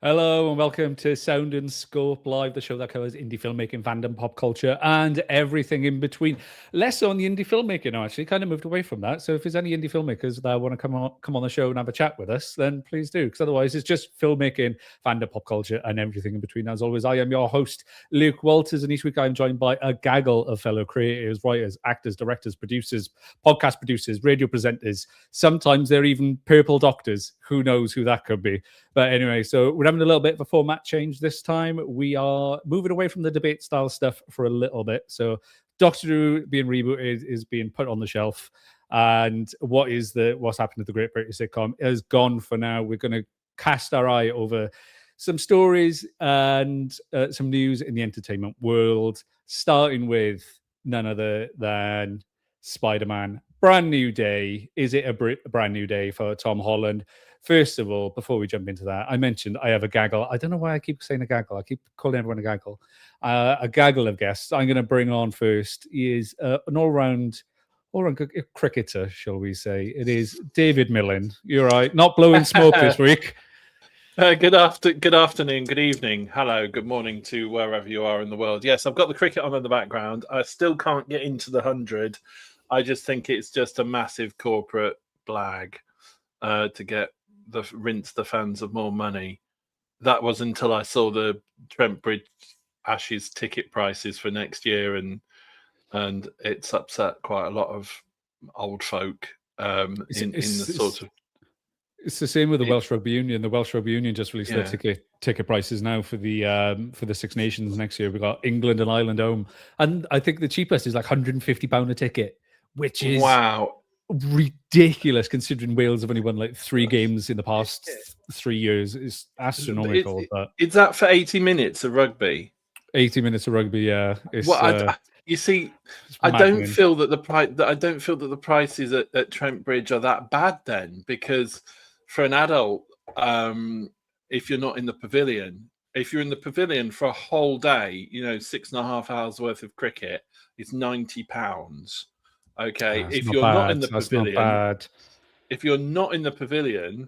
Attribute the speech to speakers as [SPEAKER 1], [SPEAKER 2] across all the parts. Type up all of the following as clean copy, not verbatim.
[SPEAKER 1] Hello and welcome to Sound and Scope Live, the show that covers indie filmmaking, fandom, pop culture, and everything in between. Less on the indie filmmaking now, actually, kind of moved away from that. So if there's any indie filmmakers that want to come on the show and have a chat with us, then please do, because otherwise it's just filmmaking, fandom, pop culture, and everything in between. As always, I am your host, Luke Walters, and each week I'm joined by a gaggle of fellow creators, writers, actors, directors, producers, podcast producers, radio presenters. Sometimes they're even purple doctors. Who knows who that could be? But anyway, so we're having a little bit of a format change this time. We are moving away from the debate style stuff for a little bit. So Doctor Who being rebooted is being put on the shelf. And what's happened to the Great British sitcom is gone for now. We're going to cast our eye over some stories and some news in the entertainment world, starting with none other than Spider-Man. Brand new day. Is it a brand new day for Tom Holland? First of all, before we jump into that, I mentioned I have a gaggle. I don't know why I keep saying a gaggle. I keep calling everyone a gaggle. A gaggle of guests. I'm going to bring on first. He is an all-round cricketer, shall we say. It is David Millen. You're right. Not blowing smoke this week.
[SPEAKER 2] Good afternoon, good evening, hello, good morning to wherever you are in the world. Yes, I've got the cricket on in the background. I still can't get into the 100. I just think it's just a massive corporate blag to rinse the fans of more money. That was until I saw the Trent Bridge Ashes ticket prices for next year, and it's upset quite a lot of old folk
[SPEAKER 1] It's the same with the Welsh Rugby Union. The Welsh Rugby Union just released their ticket prices now for the Six Nations next year. We've got England and Ireland home, and I think the cheapest is like £150 a ticket, which is ridiculous considering Wales have only won like 3 games in the past 3 years. It's astronomical.
[SPEAKER 2] Is that for 80 minutes of rugby?
[SPEAKER 1] 80 minutes of rugby, yeah.
[SPEAKER 2] You see, I don't feel that the prices at Trent Bridge are that bad then, because for an adult, if you're not in the pavilion, if you're in the pavilion for a whole day, 6.5 hours worth of cricket, it's £90. Okay, if you're not in the pavilion,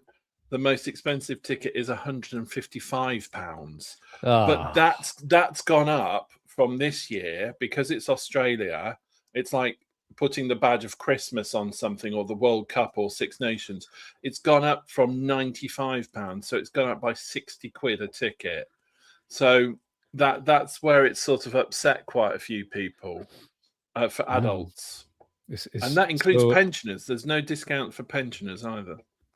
[SPEAKER 2] the most expensive ticket is £155. But that's gone up from this year because it's Australia. It's like putting the badge of Christmas on something, or the World Cup or Six Nations. It's gone up from £95, so it's gone up by 60 quid a ticket. So that's where it's sort of upset quite a few people for adults. And that includes pensioners. There's no discount for pensioners either.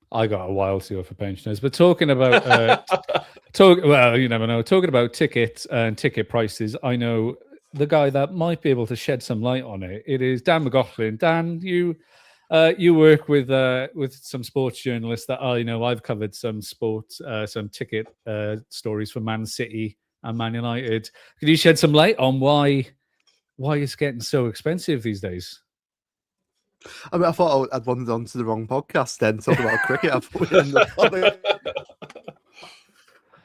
[SPEAKER 1] I got a while to go for pensioners, but talking about you never know. Talking about tickets and ticket prices, I know the guy that might be able to shed some light on it. It is Dan McGoughlin. Dan, you work with some sports journalists that I know. I've covered some some ticket stories for Man City and Man United. Could you shed some light on why it's getting so expensive these days?
[SPEAKER 3] I mean, I thought I'd wandered onto the wrong podcast then, talking about cricket.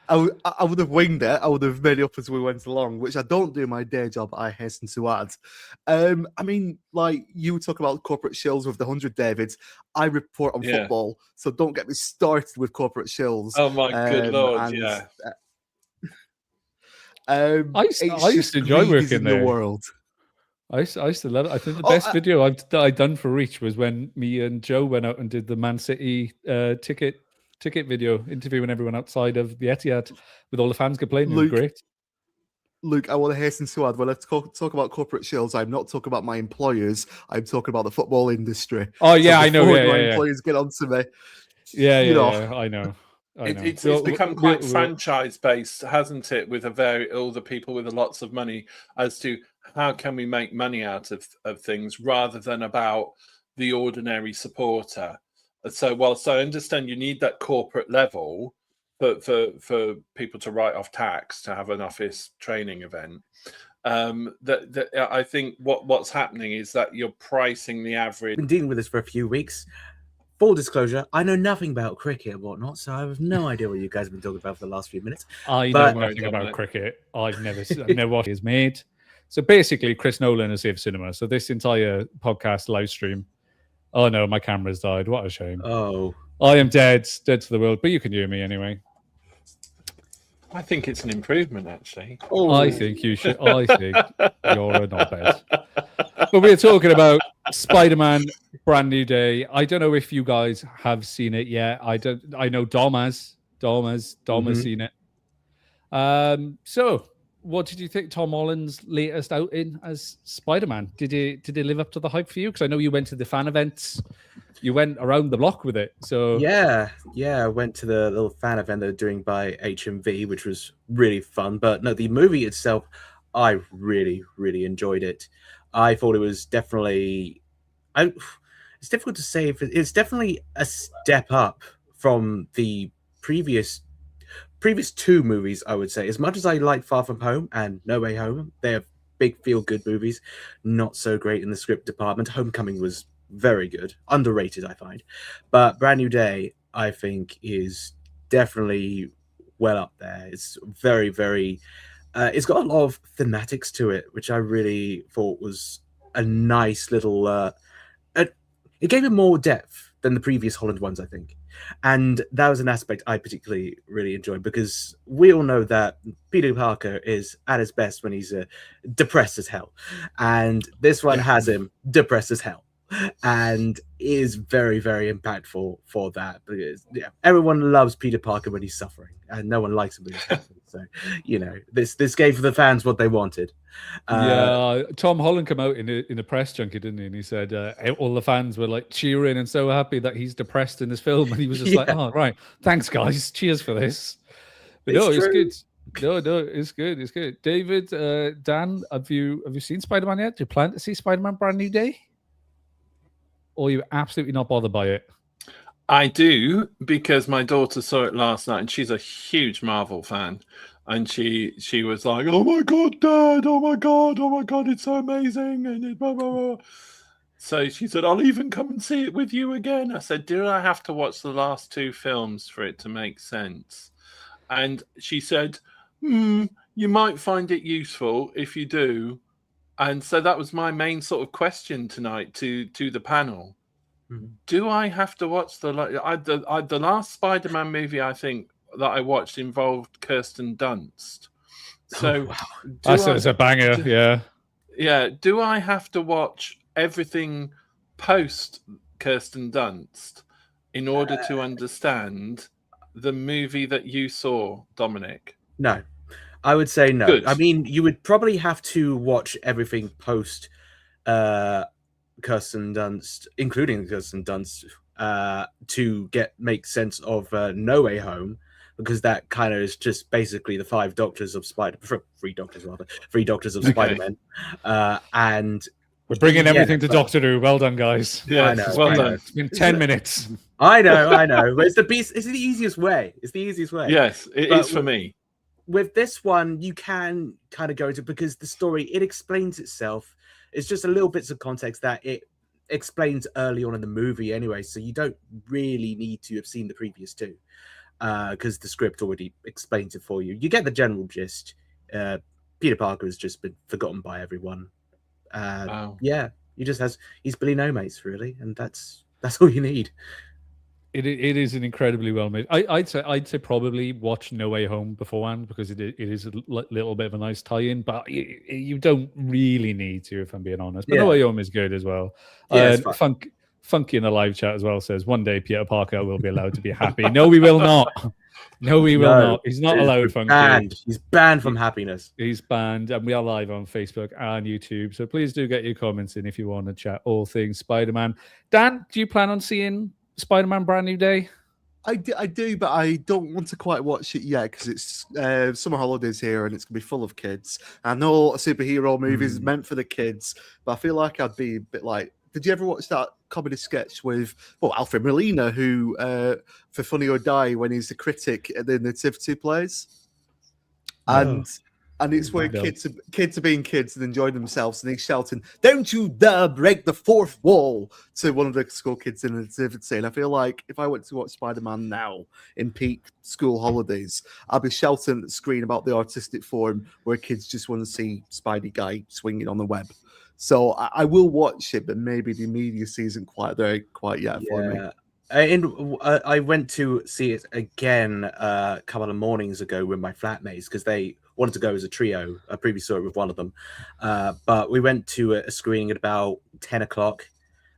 [SPEAKER 3] I would have winged it. I would have made it up as we went along, which I don't do in my day job, I hasten to add. I mean, like, you talk about corporate shills with the 100, David. I report on football, so don't get me started with corporate shills.
[SPEAKER 2] Oh, my good Lord,
[SPEAKER 1] I used to enjoy working there.
[SPEAKER 3] The world.
[SPEAKER 1] I used to love it. I think the best video I'd done for Reach was when me and Joe went out and did the Man City ticket video, interviewing everyone outside of the Etihad with all the fans complaining. It was great.
[SPEAKER 3] Luke, I want to hasten to add, when I talk about corporate shills, I'm not talking about my employers. I'm talking about the football industry.
[SPEAKER 1] Oh, yeah, I know.
[SPEAKER 3] My employers get onto me.
[SPEAKER 1] I know.
[SPEAKER 2] It's become quite franchise-based, hasn't it, with all the people with lots of money, as to how can we make money out of things rather than about the ordinary supporter. So whilst I understand you need that corporate level for people to write off tax to have an office training event, I think what's happening is that you're pricing the average.
[SPEAKER 4] I've been dealing with this for a few weeks. Full disclosure, I know nothing about cricket and whatnot, so I have no idea what you guys have been talking about for the last few minutes.
[SPEAKER 1] I know nothing about cricket. I've never watched it made. So basically, Chris Nolan has saved cinema. So this entire podcast live stream. Oh no, my camera's died. What a shame.
[SPEAKER 4] Oh.
[SPEAKER 1] I am dead to the world, but you can hear me anyway.
[SPEAKER 2] I think it's an improvement, actually.
[SPEAKER 1] I think you should. I think you're a knobhead. But we're talking about Spider-Man: Brand New Day. I don't know if you guys have seen it yet. I don't. I know Dom has. Dom has seen it. So, what did you think? Tom Holland's latest outing as Spider-Man. Did it live up to the hype for you? Because I know you went to the fan events. You went around the block with it. So
[SPEAKER 4] yeah, I went to the little fan event they're doing by HMV, which was really fun. But no, the movie itself, I really, really enjoyed it. I thought it was definitely. It's difficult to say if it's definitely a step up from the previous two movies. I would say, as much as I like Far From Home and No Way Home, they're big feel-good movies. Not so great in the script department. Homecoming was very good, underrated, I find. But Brand New Day, I think, is definitely well up there. It's very, very. It's got a lot of thematics to it, which I really thought was a nice little. It gave it more depth than the previous Holland ones, I think. And that was an aspect I particularly really enjoyed, because we all know that Peter Parker is at his best when he's depressed as hell. And this one has him depressed as hell. And is very, very impactful for that, because everyone loves Peter Parker when he's suffering, and no one likes him when he's suffering. So, this gave the fans what they wanted.
[SPEAKER 1] Tom Holland came out in a press junket, didn't he? And he said all the fans were like cheering and so happy that he's depressed in this film, and he was just like, "Oh, right, thanks guys, cheers for this." But it's good. No, it's good. It's good. David, Dan, have you seen Spider-Man yet? Do you plan to see Spider-Man: Brand New Day? Or you're absolutely not bothered by it?
[SPEAKER 2] I do, because my daughter saw it last night, and she's a huge Marvel fan. And she was like, "Oh my God, Dad! Oh my God, it's so amazing!" And blah, blah, blah. So she said, "I'll even come and see it with you again." I said, "Do I have to watch the last two films for it to make sense?" And she said, "You might find it useful if you do." And so that was my main sort of question tonight to the panel. Do I have to watch the last Spider-Man movie, I think, that I watched involved Kirsten Dunst. So
[SPEAKER 1] it's a banger, yeah.
[SPEAKER 2] Yeah. Do I have to watch everything post Kirsten Dunst in order to understand the movie that you saw, Dominic?
[SPEAKER 4] No. I would say no.
[SPEAKER 2] Good.
[SPEAKER 4] I mean, you would probably have to watch everything post Kirsten Dunst, including Kirsten Dunst, to make sense of No Way Home, because that kind of is just basically the three doctors of Spider-Man. And
[SPEAKER 1] we're bringing everything to Doctor Who. Well done, guys.
[SPEAKER 2] Yeah,
[SPEAKER 4] I know.
[SPEAKER 2] Well done.
[SPEAKER 1] It's been 10 minutes.
[SPEAKER 4] I know. But it's the easiest way. It's the easiest way.
[SPEAKER 2] Yes, it is for me.
[SPEAKER 4] With this one, you can kind of go into, because the story, it explains itself. It's just a little bits of context that it explains early on in the movie anyway, so you don't really need to have seen the previous two, because the script already explains it for you. You get the general gist. Peter Parker has just been forgotten by everyone. Yeah, he's Billy No Mates, really, and that's all you need.
[SPEAKER 1] It is an incredibly well made. I'd say probably watch No Way Home beforehand, because it is a little bit of a nice tie-in, but you don't really need to, if I'm being honest. But No Way Home is good as well.
[SPEAKER 4] Yeah,
[SPEAKER 1] Funky in the live chat as well says, one day Peter Parker will be allowed to be happy. No, we will not. No, we will not. He's not allowed, Funky.
[SPEAKER 4] Banned. He's banned from happiness.
[SPEAKER 1] He's banned, and we are live on Facebook and YouTube. So please do get your comments in if you want to chat all things Spider-Man. Dan, do you plan on seeing Spider-Man: Brand New Day?
[SPEAKER 3] I do, but I don't want to quite watch it yet, because it's summer holidays here and it's going to be full of kids. I know a superhero movie is meant for the kids, but I feel like I'd be a bit like, did you ever watch that comedy sketch with Alfred Molina, who for Funny or Die, when he's the critic at the Nativity plays? And it's where kids are being kids and enjoying themselves, and he's shouting, "Don't you dare break the fourth wall," to one of the school kids in the Nativity. And I feel like if I went to watch Spider-Man now in peak school holidays, I'd be shouting at the screen about the artistic form where kids just want to see Spidey guy swinging on the web. So I will watch it, but maybe the immediacy isn't quite there quite yet for me.
[SPEAKER 4] I went to see it again a couple of mornings ago with my flatmates because they wanted to go as a trio. I previously saw it with one of them, but we went to a screening at about 10 o'clock,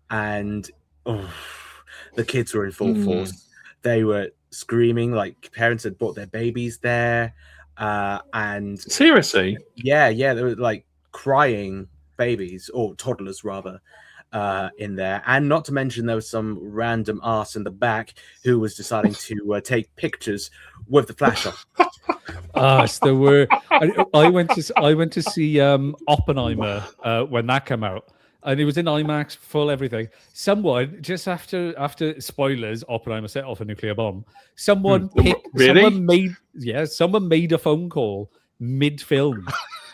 [SPEAKER 4] and the kids were in full force. They were screaming like parents had brought their babies there, and
[SPEAKER 2] seriously,
[SPEAKER 4] yeah, they were like crying babies or toddlers rather. In there, and not to mention there was some random ass in the back who was deciding to take pictures with the flash on.
[SPEAKER 1] There were. I went to see Oppenheimer when that came out, and it was in IMAX, full everything. Someone just after spoilers, Oppenheimer set off a nuclear bomb. Someone made a phone call mid-film.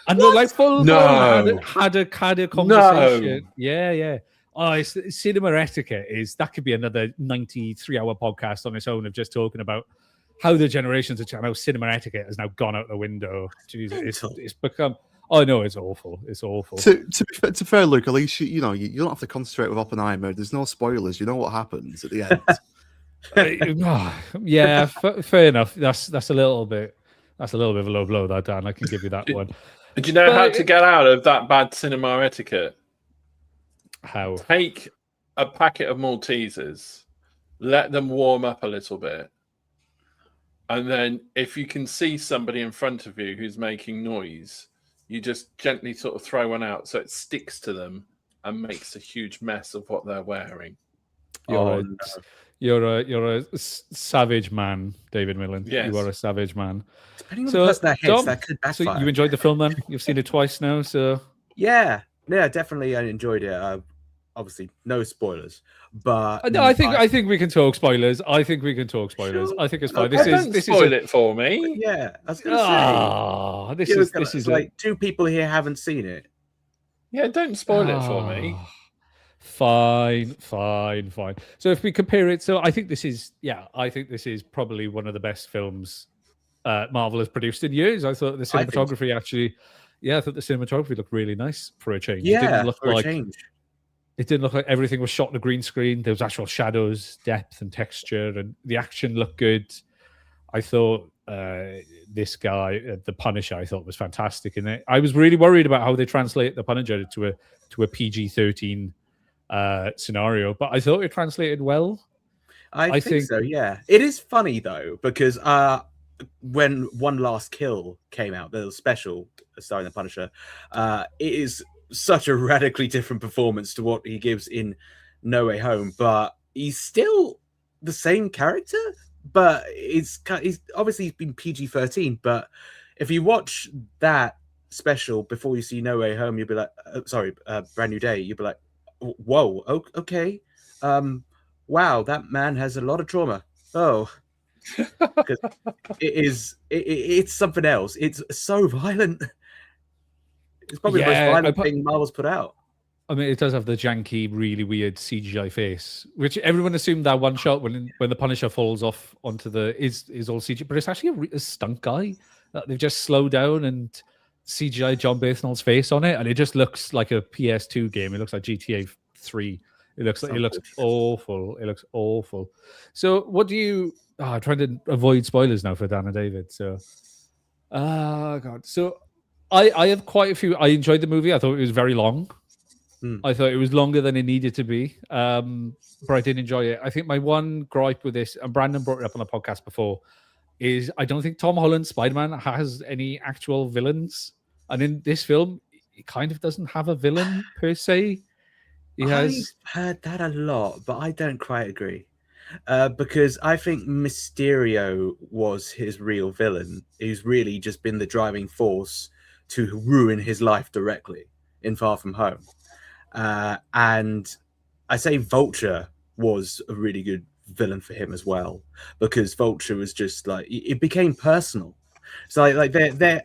[SPEAKER 1] And they're like full had a conversation. No. Yeah. Oh, cinema etiquette that could be another 93-hour podcast on its own of just talking about how the generations of how cinema etiquette has now gone out the window. Jesus, it's become. Oh no, it's awful. It's awful.
[SPEAKER 3] To be fair, Luke, at least you don't have to concentrate with Oppenheimer. There's no spoilers. You know what happens at the end.
[SPEAKER 1] Yeah, fair enough. That's a little bit of a low blow, that Dan. I can give you that one.
[SPEAKER 2] Do you know how to get out of that bad cinema etiquette?
[SPEAKER 1] How?
[SPEAKER 2] Take a packet of Maltesers, let them warm up a little bit, and then if you can see somebody in front of you who's making noise, you just gently sort of throw one out so it sticks to them and makes a huge mess of what they're wearing.
[SPEAKER 1] You're a savage man, David Millen.
[SPEAKER 2] Yes.
[SPEAKER 1] You are a savage man.
[SPEAKER 4] Depending on the person that hits, that could backfire.
[SPEAKER 1] So you enjoyed the film then? You've seen it twice now, so
[SPEAKER 4] yeah, definitely I enjoyed it. Obviously, no spoilers, but
[SPEAKER 1] I think we can talk spoilers. I think we can talk spoilers. Sure. I think it's fine. This
[SPEAKER 2] spoil it for me.
[SPEAKER 4] Yeah, I was going to say. This is like two people here haven't seen it.
[SPEAKER 2] Yeah, don't spoil it for me.
[SPEAKER 1] Fine. So if we compare it, I think this is probably one of the best films Marvel has produced in years. I thought the cinematography I thought the cinematography looked really nice for a change.
[SPEAKER 4] Yeah,
[SPEAKER 1] it didn't look
[SPEAKER 4] for
[SPEAKER 1] like
[SPEAKER 4] a change.
[SPEAKER 1] It didn't look like everything was shot on a green screen. There was actual shadows, depth, and texture, and the action looked good. I thought this guy, the Punisher, I thought was fantastic in it. I was really worried about how they translate the Punisher to a PG-13 scenario, but I thought it translated well.
[SPEAKER 4] I think so. Yeah, it is funny though because when One Last Kill came out, the special starring the Punisher, it is such a radically different performance to what he gives in No Way Home, but he's still the same character. But he's obviously been PG-13. But if you watch that special before you see No Way Home, you'll be like, Brand New Day. You'll be like, whoa, okay, wow, that man has a lot of trauma. Oh, because it's something else. It's so violent. It's probably the most violent thing Marvel's put out.
[SPEAKER 1] I mean, it does have the janky, really weird CGI face, which everyone assumed that one shot when the Punisher falls off onto is all CGI, but it's actually a stunt guy that they've just slowed down and CGI John Bernthald's face on it, and it just looks like a PS2 game. It looks like GTA 3. It looks awful. It looks awful. So, what do you? I'm trying to avoid spoilers now for Dan and David. So, God. So, I have quite a few. I enjoyed the movie. I thought it was very long. I thought it was longer than it needed to be, but I did enjoy it. I think my one gripe with this, and Brandon brought it up on a podcast before, is I don't think Tom Holland's Spider-Man has any actual villains. And in this film, he kind of doesn't have a villain per se.
[SPEAKER 4] I've heard that a lot, but I don't quite agree. Because I think Mysterio was his real villain. He's really just been the driving force to ruin his life directly in Far From Home. And I say Vulture was a really good villain for him as well, because Vulture was just like, it became personal. So like their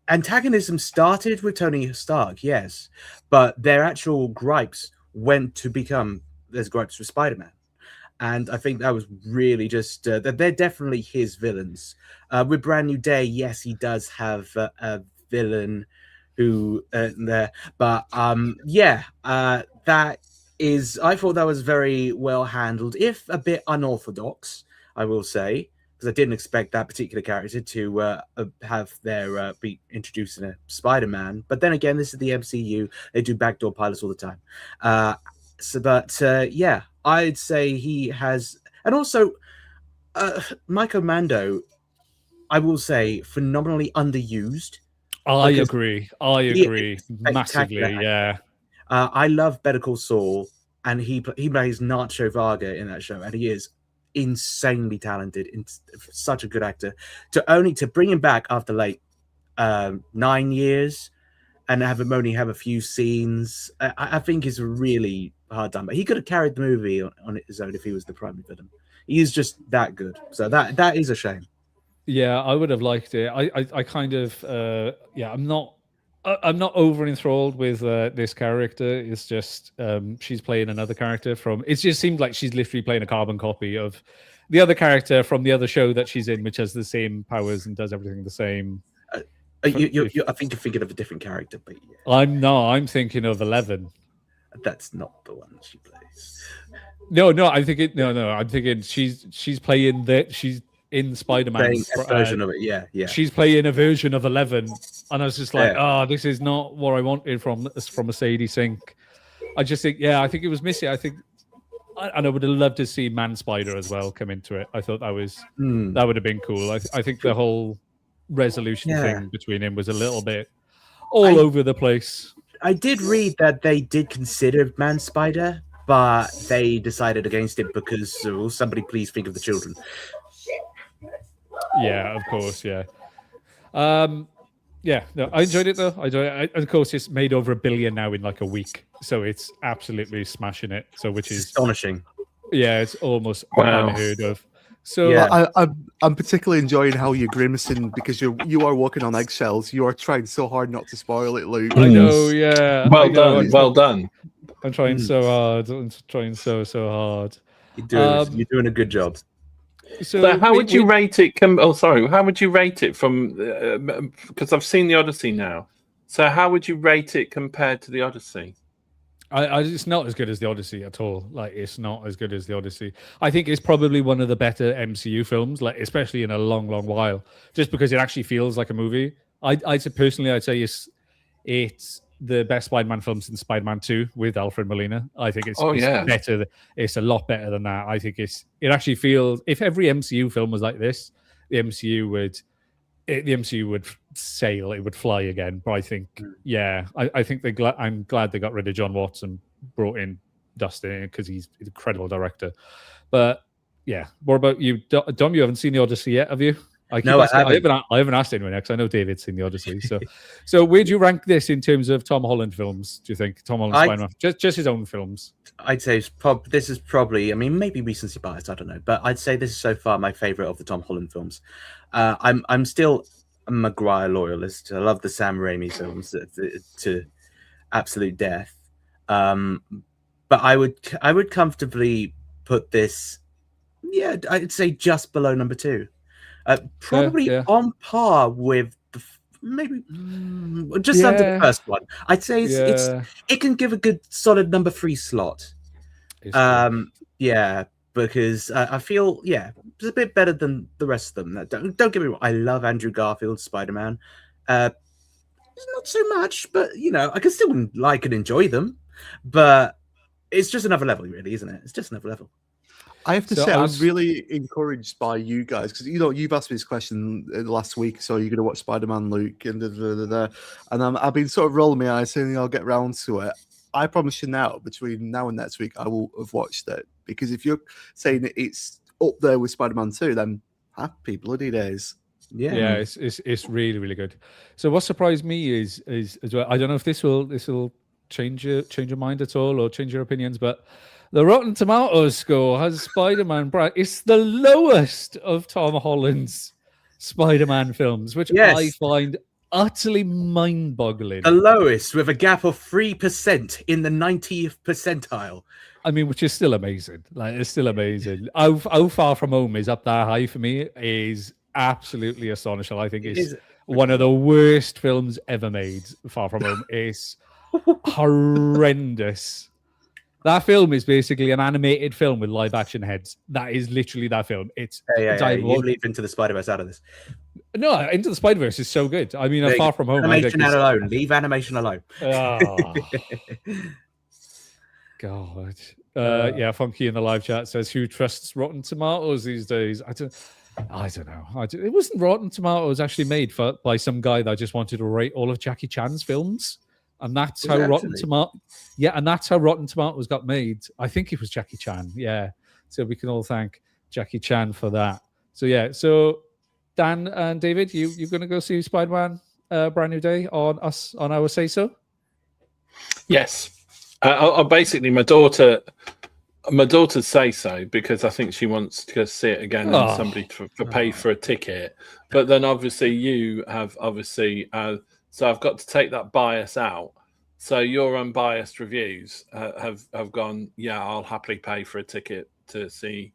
[SPEAKER 4] antagonism started with Tony Stark, yes, but their actual gripes went to become there's gripes with Spider-Man. And I think that was really just they're definitely his villains. With Brand New Day, yes, he does have a villain who there, but that I thought that was very well handled, if a bit unorthodox, I will say, because I didn't expect that particular character to have their be introduced in a Spider-Man. But then again, this is the MCU; they do backdoor pilots all the time. Yeah, I'd say he has, and also Michael Mando, I will say, phenomenally underused.
[SPEAKER 1] I agree massively.
[SPEAKER 4] Spectacular.
[SPEAKER 1] Yeah.
[SPEAKER 4] I love Better Call Saul, and he plays Nacho Varga in that show, and he is insanely talented, such a good actor. To bring him back after like 9 years and have him only have a few scenes, I think is really hard done. But he could have carried the movie on his own if he was the primary villain. He is just that good. So that is a shame.
[SPEAKER 1] Yeah, I would have liked it. I kind of I'm not over enthralled with this character. It's just she's playing another character from. It just seemed like she's literally playing a carbon copy of the other character from the other show that she's in, which has the same powers and does everything the same.
[SPEAKER 4] I think you're thinking of a different character, but yeah.
[SPEAKER 1] I'm thinking of 11.
[SPEAKER 4] That's not the one she plays.
[SPEAKER 1] No, I'm thinking she's playing that she's in Spider-Man
[SPEAKER 4] version of it. Yeah.
[SPEAKER 1] She's playing a version of 11, and I was just like, this is not what I wanted from a Sadie Sink. I just think, I think it was missing. I think, and I would have loved to see Man Spider as well come into it. I thought that would have been cool. I think the whole resolution thing between him was a little bit all over the place.
[SPEAKER 4] I did read that they did consider Man Spider, but they decided against it because somebody please think of the children.
[SPEAKER 1] Yeah, of course, yeah. No, I enjoyed it though. Of course, it's made over $1 billion now in like a week, so it's absolutely smashing it. So, which is
[SPEAKER 4] astonishing.
[SPEAKER 1] Yeah, it's almost unheard of. So,
[SPEAKER 3] I'm particularly enjoying how you're grimacing because you are walking on eggshells. You are trying so hard not to spoil it, Luke.
[SPEAKER 1] I know, yeah.
[SPEAKER 2] Well done.
[SPEAKER 1] I'm trying so hard. I'm trying so hard.
[SPEAKER 4] You're doing a good job.
[SPEAKER 2] So how would you rate it? How would you rate it from? Because I've seen the Odyssey now. So how would you rate it compared to the Odyssey?
[SPEAKER 1] It's not as good as the Odyssey at all. Like, it's not as good as the Odyssey. I think it's probably one of the better MCU films, like especially in a long, long while, just because it actually feels like a movie. I'd say it's the best Spider-Man film since Spider-Man 2 with Alfred Molina. I think it's better. It's a lot better than that. I think it actually feels, if every MCU film was like this, the MCU would sail, it would fly again. But I think, I think I'm glad they got rid of John Watts and brought in Dustin because he's an incredible director. But yeah, what about you, Dom? You haven't seen the Odyssey yet, have you? I haven't asked anyone because I know David's seen the Odyssey. So where do you rank this in terms of Tom Holland films? Do you think Tom Holland Spider-Man, just his own films?
[SPEAKER 4] I'd say this is probably. I mean, maybe recency bias. I don't know, but I'd say this is so far my favorite of the Tom Holland films. I'm still a Maguire loyalist. I love the Sam Raimi films to absolute death. But I would comfortably put this. Yeah, I'd say just below number 2. Probably on par with maybe just under the first one. I'd say it can give a good solid number 3 slot. Because I feel it's a bit better than the rest of them. Don't get me wrong. I love Andrew Garfield's Spider-Man. Not so much, but I can still like and enjoy them. But it's just another level, really, isn't it? It's just another level.
[SPEAKER 3] I have to say, I was really encouraged by you guys because you've asked me this question last week. So you're going to watch Spider-Man, Luke, and and I've been sort of rolling my eyes, saying I'll get round to it. I promise you now, between now and next week, I will have watched it because if you're saying it's up there with Spider-Man 2, then happy bloody days.
[SPEAKER 1] Yeah, it's really, really good. So what surprised me is as well. I don't know if this will change your mind at all or change your opinions, but the Rotten Tomatoes score has Spider-Man. It's the lowest of Tom Holland's Spider-Man films, which I find utterly mind-boggling.
[SPEAKER 4] The lowest, with a gap of 3% in the 90th percentile.
[SPEAKER 1] I mean, which is still amazing. Like, it's still amazing. How Far From Home is up that high for me is absolutely astonishing. I think it's one of the worst films ever made. Far From Home is horrendous. That film is basically an animated film with live action heads. That is literally that film. It's
[SPEAKER 4] You leave Into the Spider-Verse out of this.
[SPEAKER 1] No, Into the Spider-Verse is so good. I mean, Far From Home.
[SPEAKER 4] Animation alone. Leave animation alone.
[SPEAKER 1] Oh. God. Yeah, Funky in the live chat says, who trusts Rotten Tomatoes these days? I don't know. It wasn't Rotten Tomatoes actually made by some guy that just wanted to rate all of Jackie Chan's films. And that's how Rotten Tomatoes got made. I think it was Jackie Chan. Yeah. So we can all thank Jackie Chan for that. So yeah. So Dan and David, you're going to go see Spider-Man Brand New Day on our say so?
[SPEAKER 2] Yes. Basically, my daughter say so because I think she wants to see it again and somebody to pay for a ticket. But then obviously you have so I've got to take that bias out. So your unbiased reviews have gone, yeah, I'll happily pay for a ticket to see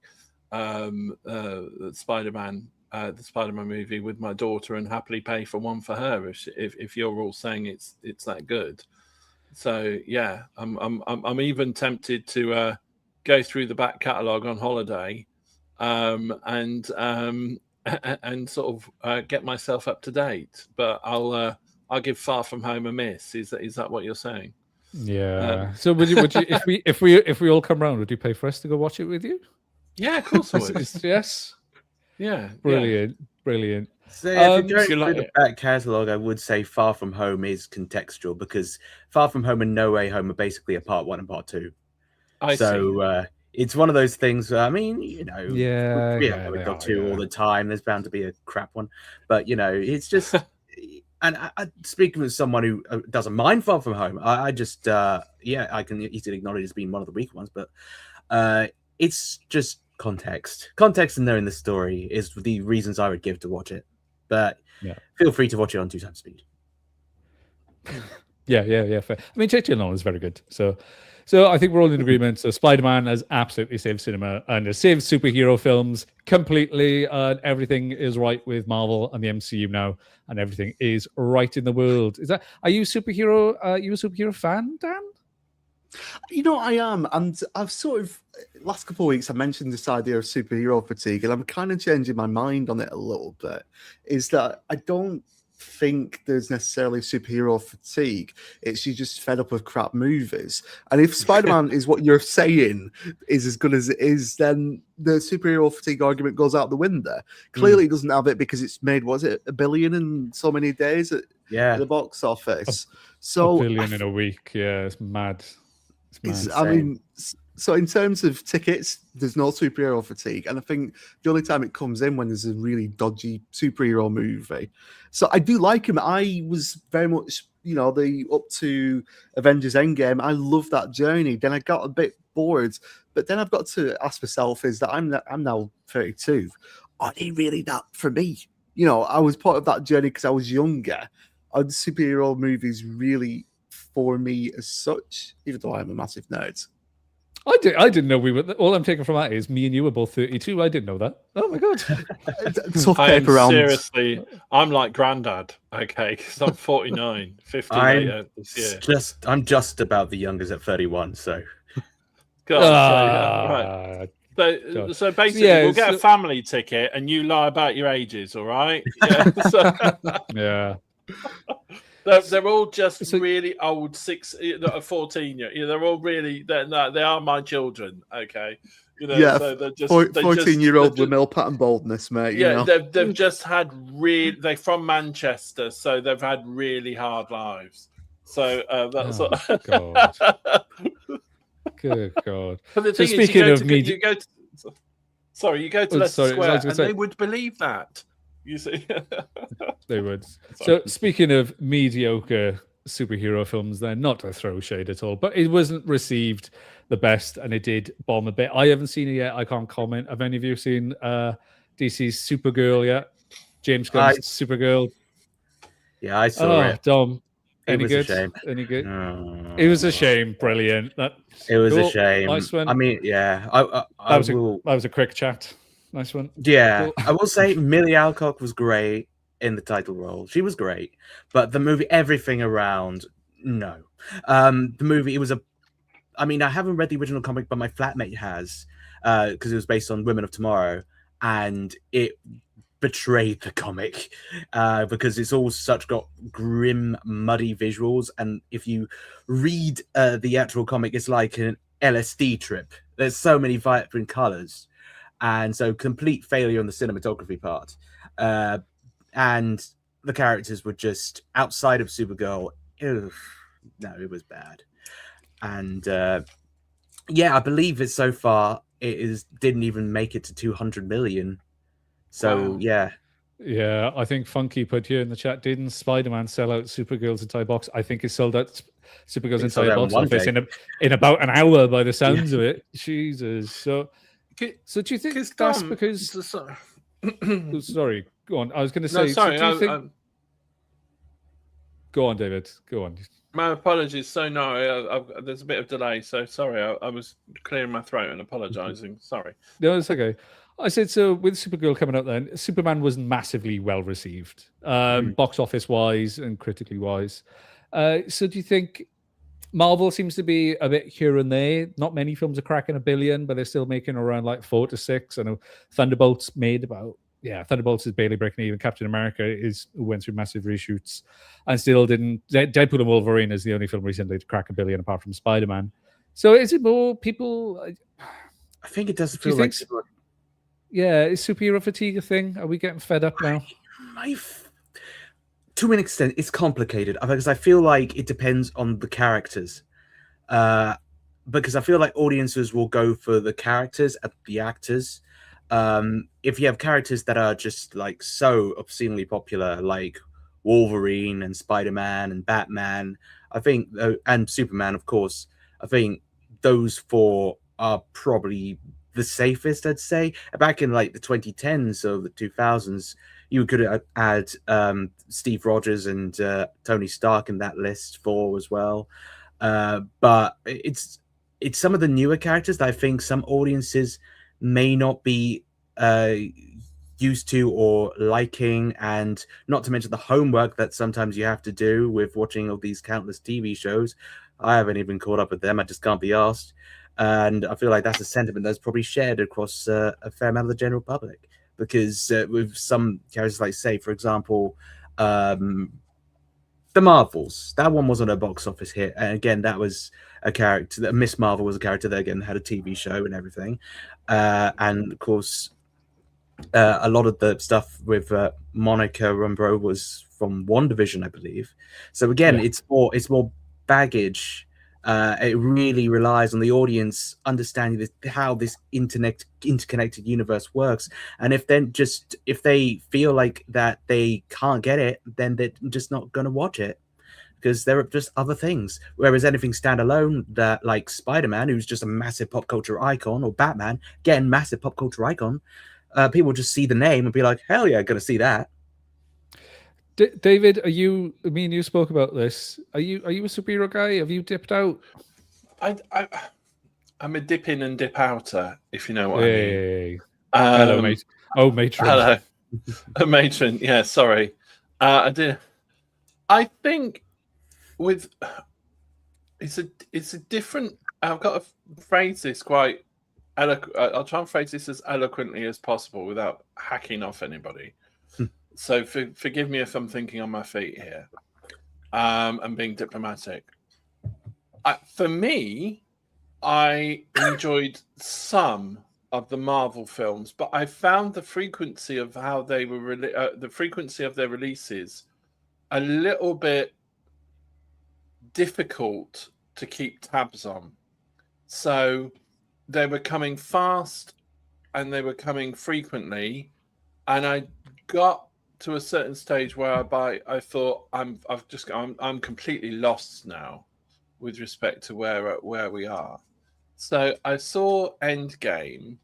[SPEAKER 2] Spider-Man, the Spider-Man movie with my daughter, and happily pay for one for her if you're all saying it's that good. So yeah, I'm even tempted to go through the back catalogue on holiday, and sort of get myself up to date. But I'll give Far From Home a miss. Is that what you're saying?
[SPEAKER 1] Yeah. So would you if we all come round, would you pay for us to go watch it with you?
[SPEAKER 2] Yeah, of course I would.
[SPEAKER 1] Yes.
[SPEAKER 2] Yeah.
[SPEAKER 1] Brilliant.
[SPEAKER 4] So if you're going through the back catalogue, I would say Far From Home is contextual because Far From Home and No Way Home are basically a part 1 and part 2. It's one of those things. I mean, we got 2 all the time. There's bound to be a crap one, but it's just. And speaking with someone who doesn't mind Far From Home, I just I can easily acknowledge it's been one of the weaker ones, but it's just context and knowing the story is the reasons I would give to watch it. But feel free to watch it on 2 times speed.
[SPEAKER 1] Yeah, fair. I mean, J.J. Nolan is very good. So I think we're all in agreement. So Spider-Man has absolutely saved cinema and has saved superhero films completely. And everything is right with Marvel and the MCU now, and everything is right in the world. Are you a superhero fan, Dan?
[SPEAKER 3] I am, and I've sort of last couple of weeks I mentioned this idea of superhero fatigue, and I'm kind of changing my mind on it a little bit. Is that I don't think there's necessarily superhero fatigue. It's you just fed up with crap movies. And if Spider-Man is what you're saying is as good as it is, then the superhero fatigue argument goes out the window. Clearly it doesn't have it because it's made, was it $1 billion in so many days at the box office?
[SPEAKER 1] So $1 billion in a week. Yeah, it's mad.
[SPEAKER 3] I mean, so in terms of tickets, there's no superhero fatigue. And I think the only time it comes in when there's a really dodgy superhero movie. So I do like him. I was very much, the up to Avengers Endgame. I love that journey. Then I got a bit bored. But then I've got to ask myself, is that I'm now 32. Are they really that for me? I was part of that journey because I was younger. Are the superhero movies really for me as such, even though I'm a massive nerd?
[SPEAKER 1] I didn't know we were. All I'm taking from that is me and you were both 32. I didn't know that. Oh my god!
[SPEAKER 2] Seriously, I'm like granddad. Okay, because I'm 49, 50 this year.
[SPEAKER 4] I'm just about the youngest at 31. So,
[SPEAKER 2] right. So basically, we'll get a family ticket, and you lie about your ages. All right?
[SPEAKER 1] Yeah.
[SPEAKER 2] They're all just really old, 14 year. They're all really. They are my children. Okay.
[SPEAKER 3] So they're just 14-year-old with male pattern baldness, mate.
[SPEAKER 2] They've just had they're from Manchester, so they've had really hard lives. So that's
[SPEAKER 1] God. Good God.
[SPEAKER 2] But the thing is, you go to Leicester Square, and they would believe that. You see,
[SPEAKER 1] they would. So speaking of mediocre superhero films, they're not to throw shade at all, but it wasn't received the best, and it did bomb a bit. I haven't seen it yet. I can't comment. Have any of you seen DC's Supergirl yet? James Gunn's Supergirl.
[SPEAKER 4] Yeah, I saw it.
[SPEAKER 1] Dom, any
[SPEAKER 4] good?
[SPEAKER 1] Any good? It was a shame. Brilliant.
[SPEAKER 4] It was a shame.
[SPEAKER 1] Nice one.
[SPEAKER 4] I mean, yeah.
[SPEAKER 1] That was a quick chat. Nice one.
[SPEAKER 4] Yeah,
[SPEAKER 1] cool.
[SPEAKER 4] I will say Millie Alcock was great in the title role. She was great, but the movie, everything around, no. The movie, I mean, I haven't read the original comic, but my flatmate has, because it was based on Women of Tomorrow, and it betrayed the comic because it's all got grim, muddy visuals, and if you read the actual comic, it's like an LSD trip. There's so many vibrant colors, and so complete failure on the cinematography part, and the characters were just outside of Supergirl. No, it was bad. And yeah, I believe it so far didn't even make it to 200 million. So
[SPEAKER 2] Wow.
[SPEAKER 1] Yeah, I think Funky put here in the chat, didn't Spider-Man sell out Supergirl's entire box? I think it sold out Supergirl's
[SPEAKER 4] It sold
[SPEAKER 1] entire
[SPEAKER 4] out in
[SPEAKER 1] box
[SPEAKER 4] one
[SPEAKER 1] office
[SPEAKER 4] day.
[SPEAKER 1] in about an hour by the sounds of it. Jesus. So do you think that's
[SPEAKER 2] Tom,
[SPEAKER 1] because...
[SPEAKER 2] sorry.
[SPEAKER 1] Oh, sorry, go on. I was going to say...
[SPEAKER 2] No, sorry.
[SPEAKER 1] So do you think... Go on, David. Go on.
[SPEAKER 2] My apologies. So no, there's a bit of delay. So sorry, I was clearing my throat and apologising. Sorry.
[SPEAKER 1] No, it's okay. I said, so with Supergirl coming out then, Superman was massively well received, box office wise and critically wise. So do you think Marvel seems to be a bit here and there? Not many films are cracking $1 billion, but they're still making around like 4 to 6. I know Thunderbolts made about, Thunderbolts is barely breaking even. Captain America went through massive reshoots and still didn't. Deadpool and Wolverine is the only film recently to crack $1 billion apart from Spider-Man. So is it more people?
[SPEAKER 4] I think it does feel like...
[SPEAKER 1] Yeah, is superhero fatigue a thing? Are we getting fed up now?
[SPEAKER 4] To an extent, it's complicated because I feel like it depends on the characters. Because I feel like audiences will go for the characters and the actors. If you have characters that are just like so obscenely popular, like Wolverine and Spider-Man and Batman, I think, and Superman, of course, I think those 4 are probably the safest, I'd say. Back in like the 2010s or the 2000s, you could add Steve Rogers and Tony Stark in that list 4 as well. But it's some of the newer characters that I think some audiences may not be used to or liking, and not to mention the homework that sometimes you have to do with watching all these countless TV shows. I haven't even caught up with them. I just can't be asked. And I feel like that's a sentiment that's probably shared across a fair amount of the general public, because with some characters, like, say, for example, the Marvels, that one wasn't a box office hit. And again, that was a character that Miss Marvel was a character that, again, had a TV show and everything. And of course, a lot of the stuff with Monica Rambeau was from WandaVision, I believe. So again, it's more baggage. It really relies on the audience understanding how this interconnected universe works. And if they feel like that they can't get it, then they're just not going to watch it, because there are just other things. Whereas anything standalone, that like Spider-Man, who's just a massive pop culture icon, or Batman, again, massive pop culture icon, people just see the name and be like, hell yeah, going to see that.
[SPEAKER 1] David, me and you spoke about this. Are you a superhero guy? Have you dipped out?
[SPEAKER 2] I'm a dip in and dip outer, if you know what I mean.
[SPEAKER 1] Hello, mate. Oh, matron.
[SPEAKER 2] Hello. A matron. Yeah, sorry. I did. I think it's a different. I've got to phrase this quite eloquent. I'll try and phrase this as eloquently as possible without hacking off anybody. So forgive me if I'm thinking on my feet here, and being diplomatic. For me, I enjoyed some of the Marvel films, but I found the frequency of how they were the frequency of their releases a little bit difficult to keep tabs on. So they were coming fast and they were coming frequently, and I got to a certain stage where I thought I'm completely lost now with respect to where we are. So I saw Endgame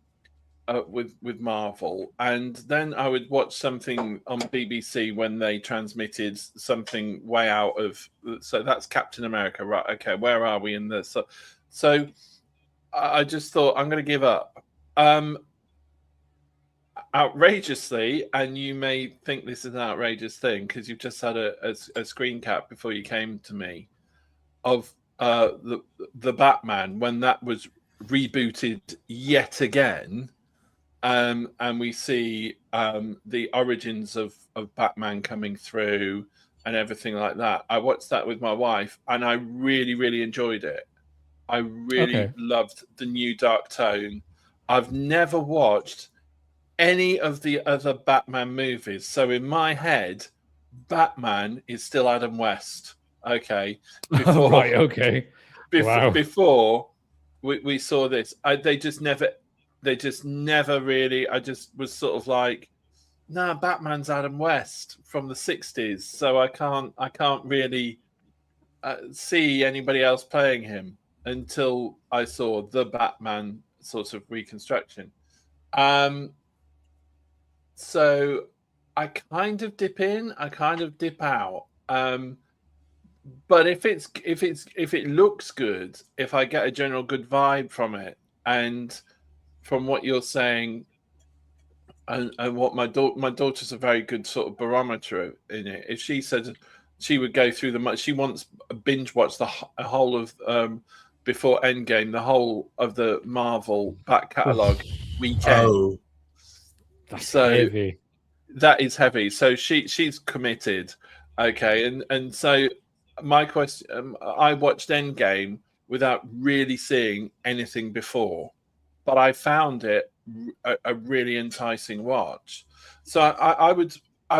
[SPEAKER 2] with Marvel, and then I would watch something on BBC when they transmitted something way out of. So that's Captain America, right? Okay, where are we in this? So I just thought, I'm going to give up. Outrageously, and you may think this is an outrageous thing because you've just had a screen cap before you came to me, of the Batman when that was rebooted yet again, and we see the origins of Batman coming through and everything like that. I watched that with my wife, and I really, really enjoyed it. I really loved the new dark tone. I've never watched any of the other Batman movies, so in my head, Batman is still Adam West. Okay,
[SPEAKER 1] before, right. Okay,
[SPEAKER 2] before we saw this, they just never really. I just was sort of like, nah, Batman's Adam West from the '60s, so I can't really see anybody else playing him until I saw the Batman sort of reconstruction. So I kind of dip in, I kind of dip out. But if it looks good, if I get a general good vibe from it, and from what you're saying, and what my daughter's a very good sort of barometer in it. If she said she would go through she wants binge watch the whole of before Endgame, the whole of the Marvel back catalogue weekend.
[SPEAKER 1] Oh, that's heavy.
[SPEAKER 2] That is heavy. So she's committed. Okay, and so my question: I watched Endgame without really seeing anything before, but I found it a really enticing watch. So I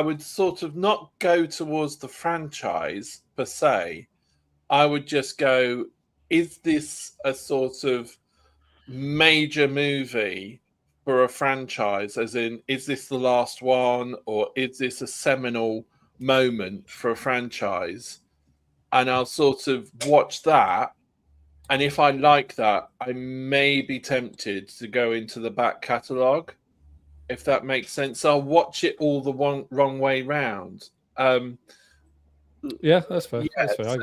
[SPEAKER 2] would sort of not go towards the franchise per se. I would just go, is this a sort of major movie for a franchise? As in, is this the last one, or is this a seminal moment for a franchise? And I'll sort of watch that. And if I like that, I may be tempted to go into the back catalogue, if that makes sense. I'll watch it all the wrong way round.
[SPEAKER 1] Yeah, that's fair. Yeah, that's fair.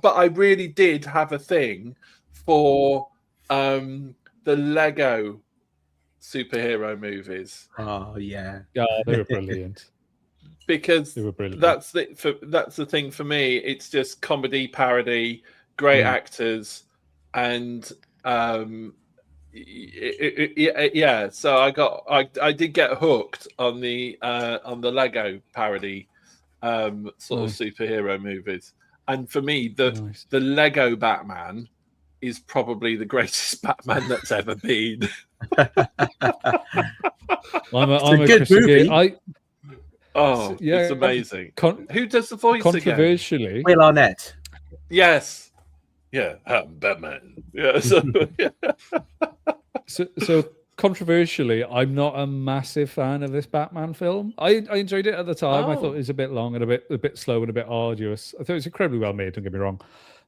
[SPEAKER 2] But I really did have a thing for the Lego superhero movies.
[SPEAKER 4] Oh yeah,
[SPEAKER 1] yeah, they were brilliant.
[SPEAKER 2] Because they were brilliant. That's the thing for me. It's just comedy, parody, great actors, and yeah. So I did get hooked on the Lego parody sort of superhero movies, and for me the Lego Batman is probably the greatest Batman that's ever been.
[SPEAKER 1] I'm a good movie.
[SPEAKER 2] It's amazing. Who does the voice
[SPEAKER 1] controversially
[SPEAKER 2] again?
[SPEAKER 4] Will Arnett.
[SPEAKER 2] Yes. Yeah, Batman. Yeah.
[SPEAKER 1] So controversially, I'm not a massive fan of this Batman film. I enjoyed it at the time. I thought it was a bit long and a bit slow and a bit arduous. I thought it was incredibly well made, don't get me wrong.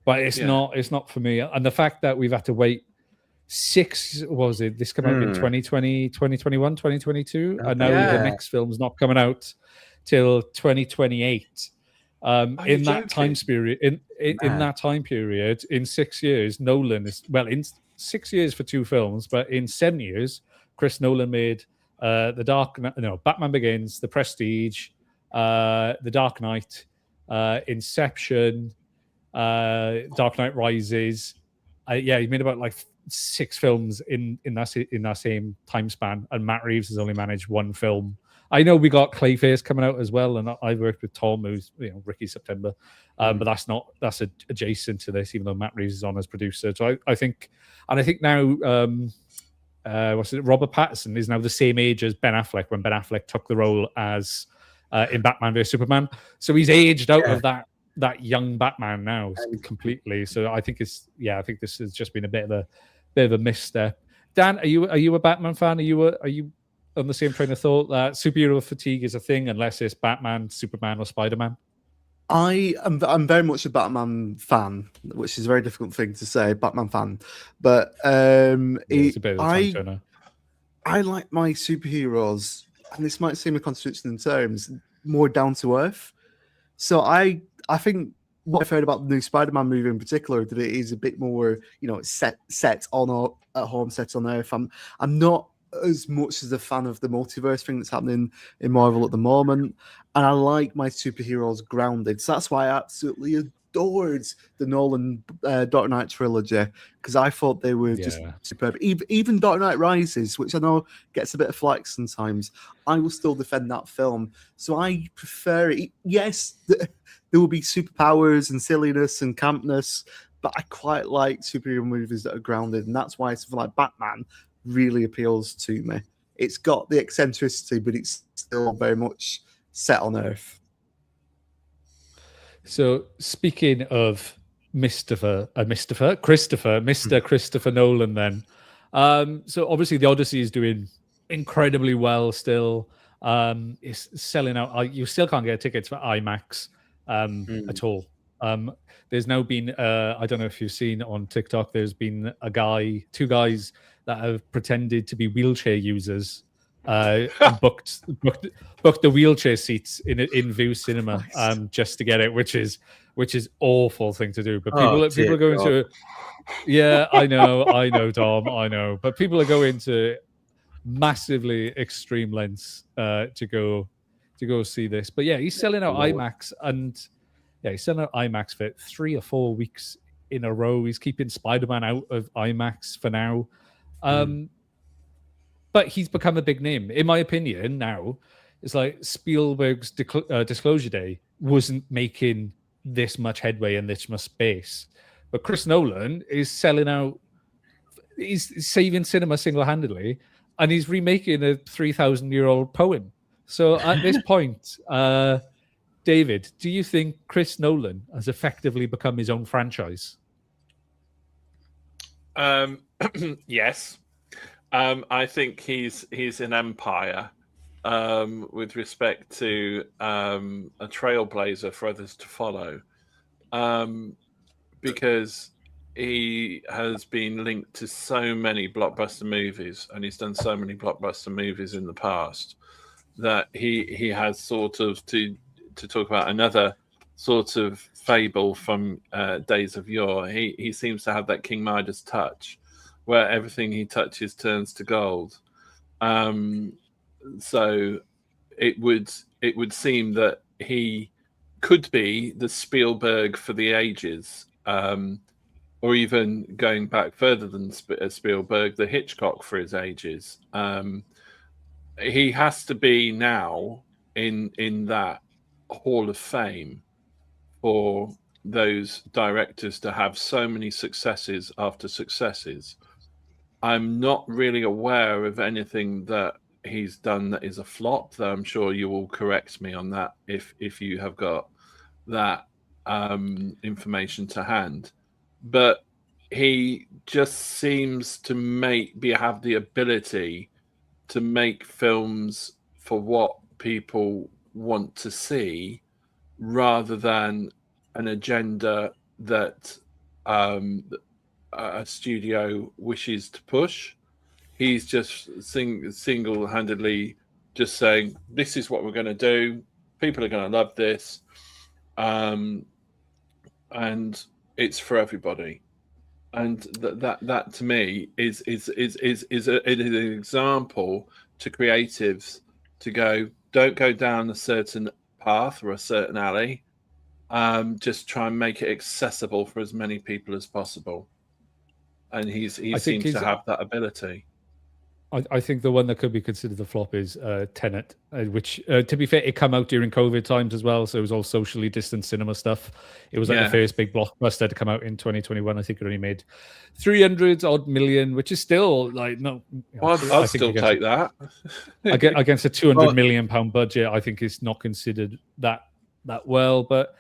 [SPEAKER 1] But it's not for me. And the fact that we've had to wait this came out in 2020, 2021, 2022. And now the next film's not coming out till 2028. In that time period, in that time period, in 6 years, Nolan is in 6 years for 2 films, but in 7 years, Chris Nolan made Batman Begins, The Prestige, The Dark Knight, Inception, Dark Knight Rises. He made about 6 films in that same time span, and Matt Reeves has only managed 1 film. I know we got Clayface coming out as well, and I've worked with Tom, who's Ricky September, but that's adjacent to this, even though Matt Reeves is on as producer. So I think now Robert Pattinson is now the same age as Ben Affleck when Ben Affleck took the role as in Batman vs Superman. So he's aged out of that young Batman now completely. So I think this has just been a bit of a misstep. Dan, are you a Batman fan? Are you on the same train of thought that superhero fatigue is a thing unless it's Batman, Superman, or Spider-Man?
[SPEAKER 3] I'm very much a Batman fan, which is a very difficult thing to say, Batman fan. But it's a bit of a time turner. I like my superheroes, and this might seem a contradiction in terms, more down to earth. So I think what I've heard about the new Spider-Man movie in particular, that it is a bit more, set on at home, set on Earth. I'm not as much as a fan of the multiverse thing that's happening in Marvel at the moment, and I like my superheroes grounded. So that's why I absolutely adored the Nolan Dark Knight trilogy, because I thought they were just superb. Even Dark Knight Rises, which I know gets a bit of flack sometimes, I will still defend that film. So I prefer it. Yes, there will be superpowers and silliness and campness, but I quite like superhero movies that are grounded, and that's why something like Batman really appeals to me. It's got the eccentricity, but it's still very much set on Earth.
[SPEAKER 1] So speaking of Mr. Christopher Nolan, then. So obviously the Odyssey is doing incredibly well still. It's selling out. You still can't get tickets for IMAX at all. There's now been, I don't know if you've seen on TikTok, there's been two guys that have pretended to be wheelchair users, and booked the wheelchair seats in View Cinema just to get it, which is awful thing to do. But people are going to, yeah, I know, Dom, I know, but people are going to massively extreme lengths to go see this. But yeah, he's selling out IMAX, and he's selling out IMAX for 3 or 4 weeks in a row. He's keeping Spider-Man out of IMAX for now. But he's become a big name, in my opinion. Now it's like Spielberg's Disclosure Day wasn't making this much headway in this much space, but Chris Nolan is selling out. He's saving cinema single-handedly, and he's remaking a 3,000-year-old poem. So at this point, David, do you think Chris Nolan has effectively become his own franchise?
[SPEAKER 2] Yes. I think he's an empire with respect to a trailblazer for others to follow, because he has been linked to so many blockbuster movies, and he's done so many blockbuster movies in the past that he has sort of, to talk about another sort of fable from days of yore, he seems to have that King Midas touch, where everything he touches turns to gold. So it would seem that he could be the Spielberg for the ages, or even going back further than Spielberg, the Hitchcock for his ages. He has to be now in that Hall of Fame for those directors to have so many successes after successes. I'm not really aware of anything that he's done that is a flop, though I'm sure you will correct me on that if you have got that information to hand. But he just seems to have the ability to make films for what people want to see, rather than an agenda that a studio wishes to push. He's just single-handedly just saying, this is what we're going to do. People are going to love this. And it's for everybody. And that to me is an example to creatives to go, don't go down a certain path or a certain alley. Just try and make it accessible for as many people as possible. And he seems to have that ability.
[SPEAKER 1] I think the one that could be considered the flop is Tenet, which, to be fair, it came out during COVID times as well, so it was all socially distant cinema stuff. It was like the first big blockbuster to come out in 2021. I think it only made 300-odd million, which is still like no.
[SPEAKER 2] Well, I'd still take that.
[SPEAKER 1] Against a 200 million pound budget, I think it's not considered that well. But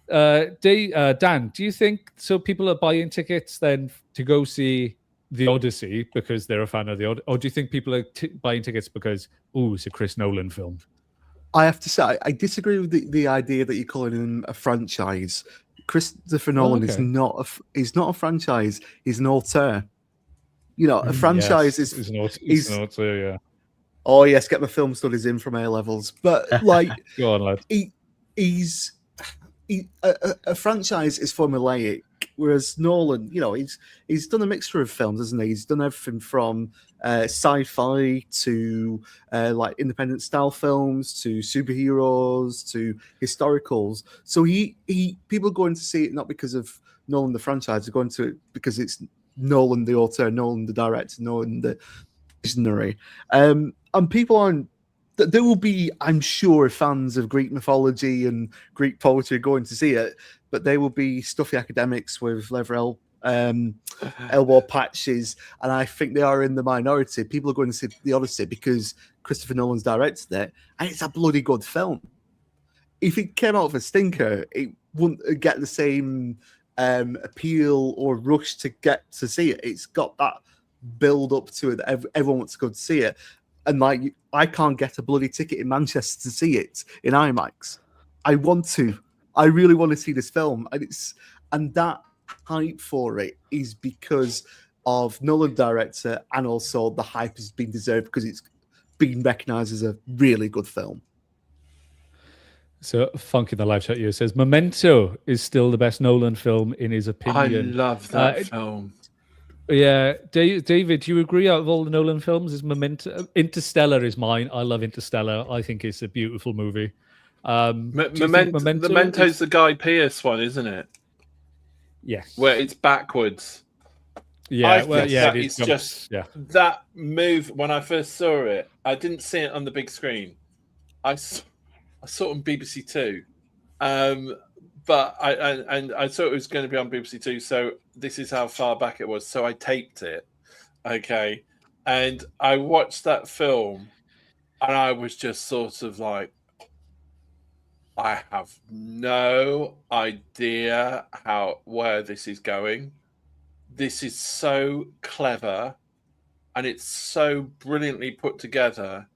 [SPEAKER 1] Dan, do you think so? People are buying tickets then to go see The Odyssey because they're a fan of the Odyssey, or do you think people are buying tickets because it's a Chris Nolan film?
[SPEAKER 3] I have to say, I disagree with the idea that you're calling him a franchise. Christopher Nolan is not a franchise. He's an auteur. You know, a franchise is
[SPEAKER 1] an auteur, yeah.
[SPEAKER 3] Oh yes, get my film studies in from A levels, but like,
[SPEAKER 1] go on, lad.
[SPEAKER 3] a franchise is formulaic, whereas Nolan, he's done a mixture of films, hasn't he? He's done everything from sci-fi to like independent style films to superheroes to historicals. So people are going to see it not because of Nolan the franchise, they're going to it because it's Nolan the author, Nolan the director, Nolan the visionary. And people aren't. There will be, I'm sure, fans of Greek mythology and Greek poetry going to see it, but they will be stuffy academics with leather elbow patches, and I think they are in the minority. People are going to see The Odyssey because Christopher Nolan's directed it, and it's a bloody good film. If it came out of a stinker, it wouldn't get the same appeal or rush to get to see it. It's got that build up to it that everyone wants to go to see it. And like, I can't get a bloody ticket in Manchester to see it in IMAX. I want to. I really want to see this film, and that hype for it is because of Nolan director, and also the hype has been deserved because it's been recognised as a really good film.
[SPEAKER 1] So, Funk in the live chat here says Memento is still the best Nolan film in his opinion.
[SPEAKER 2] I love that film.
[SPEAKER 1] Yeah, David, do you agree? Out of all the Nolan films, is Interstellar is mine. I love Interstellar. I think it's a beautiful movie.
[SPEAKER 2] Memento's the Guy Pearce one, isn't it?
[SPEAKER 1] Yes.
[SPEAKER 2] Where it's backwards.
[SPEAKER 1] Yeah,
[SPEAKER 2] that move. When I first saw it, I didn't see it on the big screen. I saw it on BBC Two. But I thought it was going to be on BBC Two, so this is how far back it was. So I taped it, okay, and I watched that film, and I was just sort of like, I have no idea where this is going. This is so clever, and it's so brilliantly put together,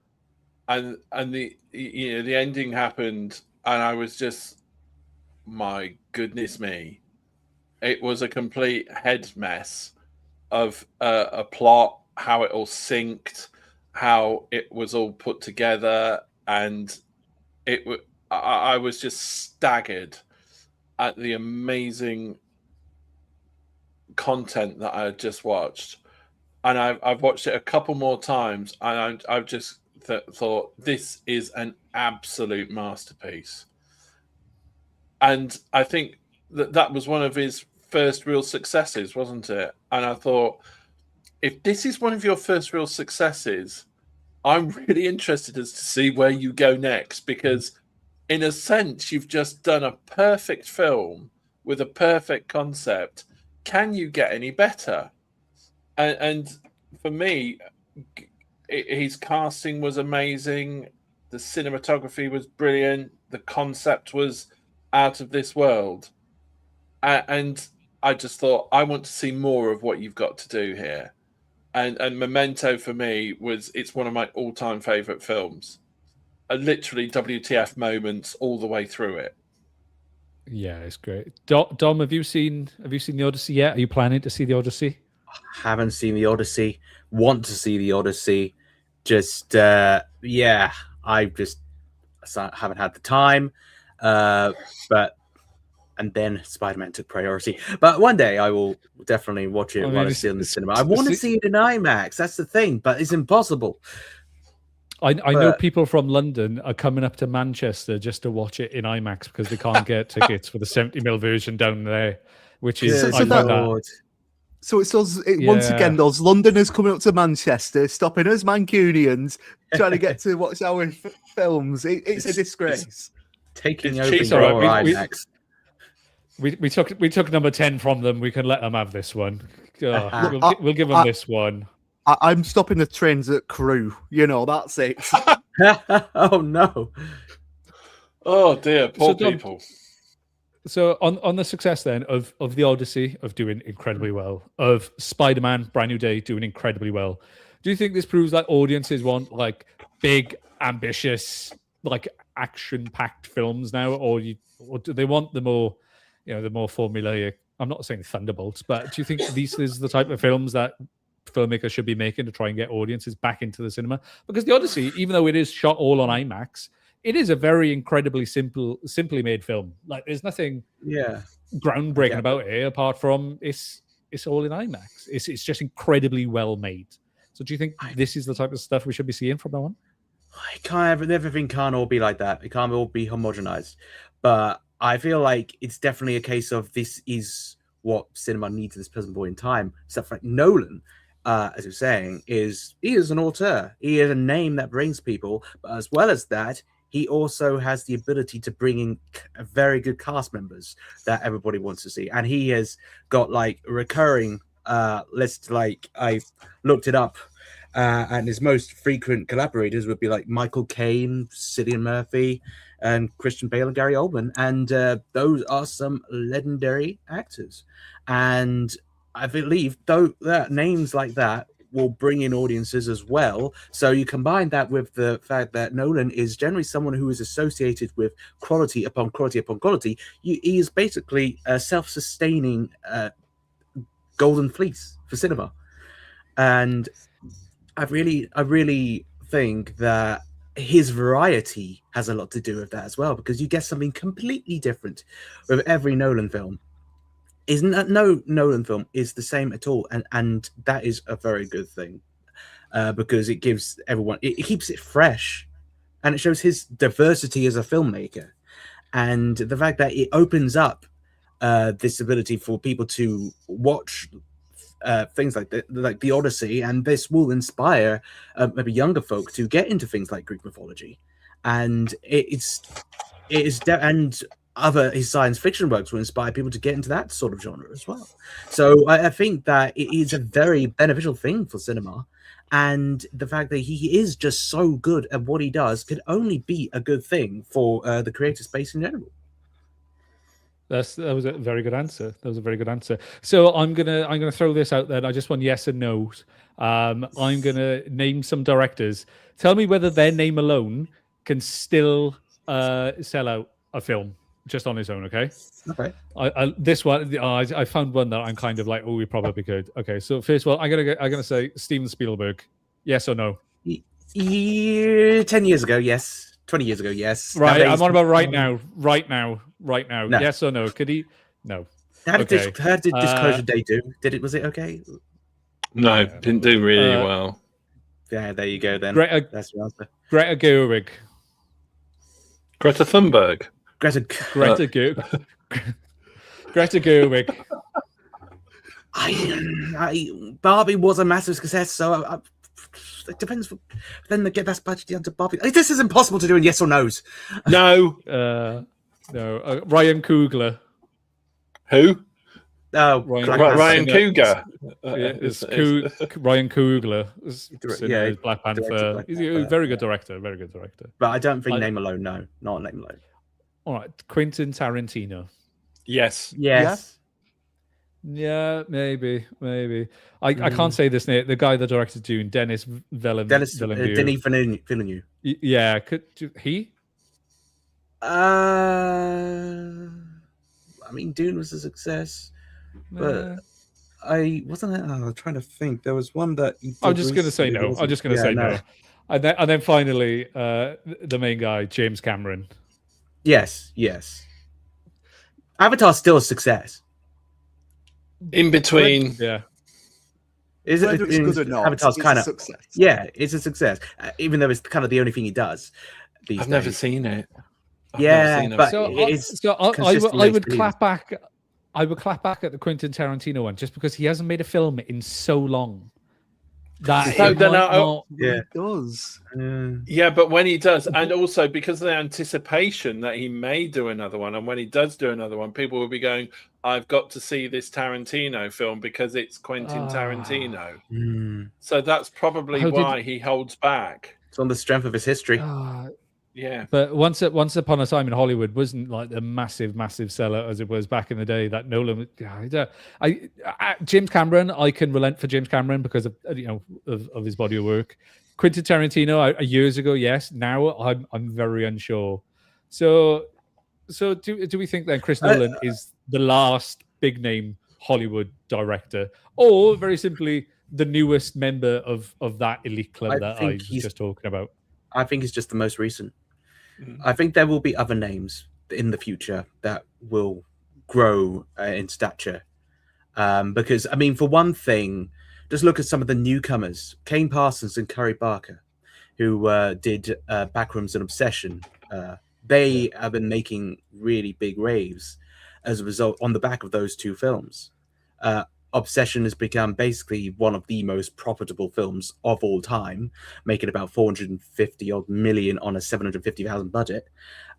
[SPEAKER 2] and the ending happened, and I was just, my goodness me, it was a complete head mess of a plot, how it all synced, how it was all put together, and I was just staggered at the amazing content that I had just watched, and I've watched it a couple more times, and I've just thought this is an absolute masterpiece. And I think that was one of his first real successes, wasn't it? And I thought, if this is one of your first real successes, I'm really interested as to see where you go next, because in a sense, you've just done a perfect film with a perfect concept. Can you get any better? And for me, his casting was amazing. The cinematography was brilliant. The concept was out of this world, and I just thought, I want to see more of what you've got to do here. And Memento for me it's one of my all-time favorite films. Literally WTF moments all the way through it.
[SPEAKER 1] Yeah, it's great. Dom, have you seen The Odyssey yet? Are you planning to see The Odyssey?
[SPEAKER 4] Haven't seen The Odyssey. Want to see The Odyssey. Just I just haven't had the time. And then Spider-Man took priority. But one day I will definitely watch it while it's still in the cinema. I want to see it in IMAX. That's the thing, but it's impossible.
[SPEAKER 1] I know people from London are coming up to Manchester just to watch it in IMAX because they can't get tickets for the 70mm version down there, which is
[SPEAKER 3] So it's once again those Londoners coming up to Manchester, stopping us Mancunians, trying to get to watch our films. It's a disgrace.
[SPEAKER 4] Taking over your IMAX.
[SPEAKER 1] We took number 10 from them. We can let them have this one. We'll give them this one.
[SPEAKER 3] I'm stopping the trains at Crewe. That's it.
[SPEAKER 4] Oh no!
[SPEAKER 2] Oh dear, poor people.
[SPEAKER 1] So on the success then of The Odyssey, of doing incredibly well, of SpiderManBrandNewDay doing incredibly well, do you think this proves that audiences want like big, ambitious, like action-packed films now, or do they want the more formulaic? I'm not saying Thunderbolts, but do you think this is the type of films that filmmakers should be making to try and get audiences back into the cinema? Because The Odyssey, even though it is shot all on IMAX, it is a very incredibly simply made film. Like there's nothing groundbreaking about it apart from it's all in IMAX. It's just incredibly well made. So do you think this is the type of stuff we should be seeing from now on?
[SPEAKER 4] Everything can't all be like that. It can't all be homogenized. But I feel like it's definitely a case of this is what cinema needs at this present point in time. Stuff like Nolan, as you're saying, he is an auteur. He is a name that brings people. But as well as that, he also has the ability to bring in very good cast members that everybody wants to see. And he has got like a recurring list. Like I looked it up. And his most frequent collaborators would be like Michael Caine, Cillian Murphy, and Christian Bale and Gary Oldman. And those are some legendary actors. And I believe that names like that will bring in audiences as well. So you combine that with the fact that Nolan is generally someone who is associated with quality upon quality upon quality. He is basically a self-sustaining golden fleece for cinema. And I really think that his variety has a lot to do with that as well, because you get something completely different with every Nolan film. No Nolan film is the same at all, and that is a very good thing, because it gives everyone, it keeps it fresh, and it shows his diversity as a filmmaker, and the fact that it opens up this ability for people to watch things like the Odyssey, and this will inspire maybe younger folk to get into things like Greek mythology, and and other his science fiction works will inspire people to get into that sort of genre as well. So I think that it is a very beneficial thing for cinema, and the fact that he is just so good at what he does could only be a good thing for the creator space in general.
[SPEAKER 1] That was a very good answer. So I'm gonna throw this out there. I just want yes and no's. I'm gonna name some directors. Tell me whether their name alone can still sell out a film just on its own. Okay.
[SPEAKER 4] Okay.
[SPEAKER 1] This one, I found one that I'm kind of like, oh, we probably could. Okay. So first of all, I'm gonna say Steven Spielberg. Yes or no?
[SPEAKER 4] 10 years ago, yes. 20 years ago, yes.
[SPEAKER 1] Right.
[SPEAKER 4] Nowadays,
[SPEAKER 1] I'm on about right now. No. Yes or no? Could he? No.
[SPEAKER 4] How did Disclosure Day do? Was it okay?
[SPEAKER 2] No, didn't do really well.
[SPEAKER 4] Yeah, there you go then. That's your answer.
[SPEAKER 1] Greta Gerwig.
[SPEAKER 2] Greta Thunberg.
[SPEAKER 1] Greta Gerwig.
[SPEAKER 4] Barbie was a massive success, so it depends. Then they get that budget down to Barbie. This is impossible to do in yes or no's.
[SPEAKER 2] No.
[SPEAKER 1] No. Ryan Coogler.
[SPEAKER 2] Who?
[SPEAKER 4] Oh,
[SPEAKER 2] Ryan Coogler.
[SPEAKER 1] Ryan Coogler.
[SPEAKER 4] Yeah,
[SPEAKER 1] Black Panther. He's a very good director.
[SPEAKER 4] But I don't think name alone. No, not name alone.
[SPEAKER 1] All right, Quentin Tarantino.
[SPEAKER 2] Yes.
[SPEAKER 1] Yeah, maybe. I can't say this name. The guy that directed Dune, Denis Villeneuve.
[SPEAKER 4] Denis Villeneuve.
[SPEAKER 1] Yeah, could he?
[SPEAKER 4] I mean, Dune was a success, but I'm trying to think. There was one that
[SPEAKER 1] I'm just going to say no. And then finally, the main guy, James Cameron.
[SPEAKER 4] Yes. Avatar's still a success.
[SPEAKER 2] In between,
[SPEAKER 3] Whether it's good or not,
[SPEAKER 4] Avatar's
[SPEAKER 3] it's
[SPEAKER 4] kind
[SPEAKER 3] a
[SPEAKER 4] of
[SPEAKER 3] success.
[SPEAKER 4] Yeah, it's a success, even though it's kind of the only thing he does.
[SPEAKER 2] I've never seen it.
[SPEAKER 4] But
[SPEAKER 1] I would clap back. I would clap back at the Quentin Tarantino one just because he hasn't made a film in so long.
[SPEAKER 3] It does.
[SPEAKER 2] Yeah, but when he does, and also because of the anticipation that he may do another one, and when he does do another one, people will be going, I've got to see this Tarantino film because it's Quentin Tarantino. So that's probably why he holds back.
[SPEAKER 4] It's on the strength of his history.
[SPEAKER 2] Yeah.
[SPEAKER 1] But once upon a time in Hollywood wasn't like the massive seller as it was back in the day that Nolan. James Cameron, I can relent for James Cameron because of of his body of work. Quentin Tarantino, years ago, yes. Now I'm very unsure. So do we think then Chris Nolan is the last big name Hollywood director, or very simply the newest member of that elite club that I was just talking about?
[SPEAKER 4] I think he's just the most recent. I think there will be other names in the future that will grow in stature. Because, I mean, for one thing, just look at some of the newcomers, Kane Parsons and Curry Barker, who did Backrooms and Obsession. They have been making really big waves as a result on the back of those two films. Obsession has become basically one of the most profitable films of all time, making about 450 odd million on a 750,000 budget.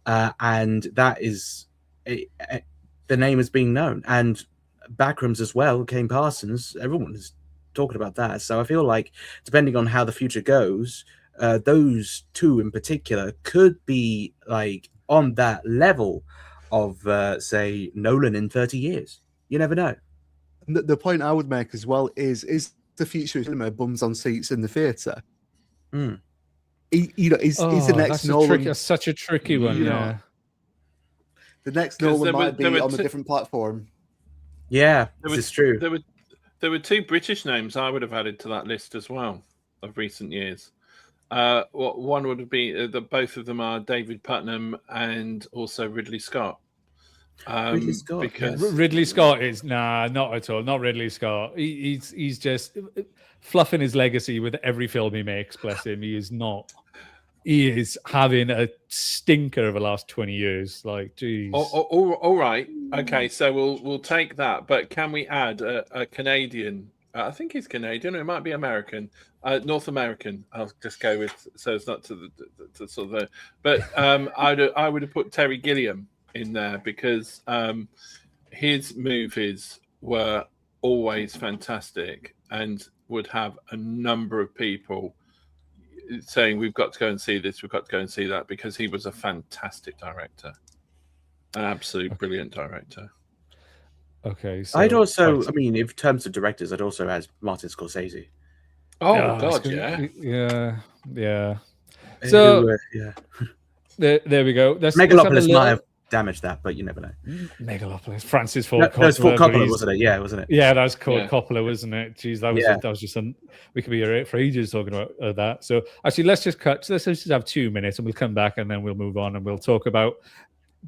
[SPEAKER 4] And that is the name is being known. And Backrooms as well, Kane Parsons, everyone is talking about that. So I feel like depending on how the future goes, those two in particular could be like on that level of, say, Nolan in 30 years. You never know.
[SPEAKER 3] The point I would make as well is the future of cinema bums on seats in the theatre.
[SPEAKER 4] Mm.
[SPEAKER 3] He's the next Nolan.
[SPEAKER 1] That's such a tricky one. Yeah,
[SPEAKER 3] the next Nolan might be on a different platform.
[SPEAKER 4] Yeah, this is true.
[SPEAKER 2] There were two British names I would have added to that list as well of recent years. One would be both of them are David Putnam and also Ridley Scott.
[SPEAKER 4] Ridley Scott,
[SPEAKER 2] because
[SPEAKER 1] Ridley Scott is not at all. Not Ridley Scott. He's just fluffing his legacy with every film he makes. Bless him. He is not. He is having a stinker of the last 20 years. Like, geez.
[SPEAKER 2] All right. Okay, so we'll take that. But can we add a Canadian? I think he's Canadian. Or it might be American, North American. I'll just go with so it's not to the sort of the. But I would have put Terry Gilliam in there because his movies were always fantastic and would have a number of people saying we've got to go and see this, we've got to go and see that, because he was a fantastic director, an absolute brilliant director.
[SPEAKER 1] Okay, so
[SPEAKER 4] I'd also, I mean, in terms of directors, I'd also add Martin Scorsese.
[SPEAKER 2] Oh God,
[SPEAKER 1] yeah. So there we go.
[SPEAKER 4] Megalopolis might have damaged that, but you never know.
[SPEAKER 1] Megalopolis, Francis Ford Coppola.
[SPEAKER 4] No, it's Ford Coppola, wasn't it? Yeah, wasn't it?
[SPEAKER 1] Yeah, that was called Coppola, wasn't it? Jeez, that was just we could be here for ages talking about that. So actually, let's just have 2 minutes, and we'll come back, and then we'll move on, and we'll talk about.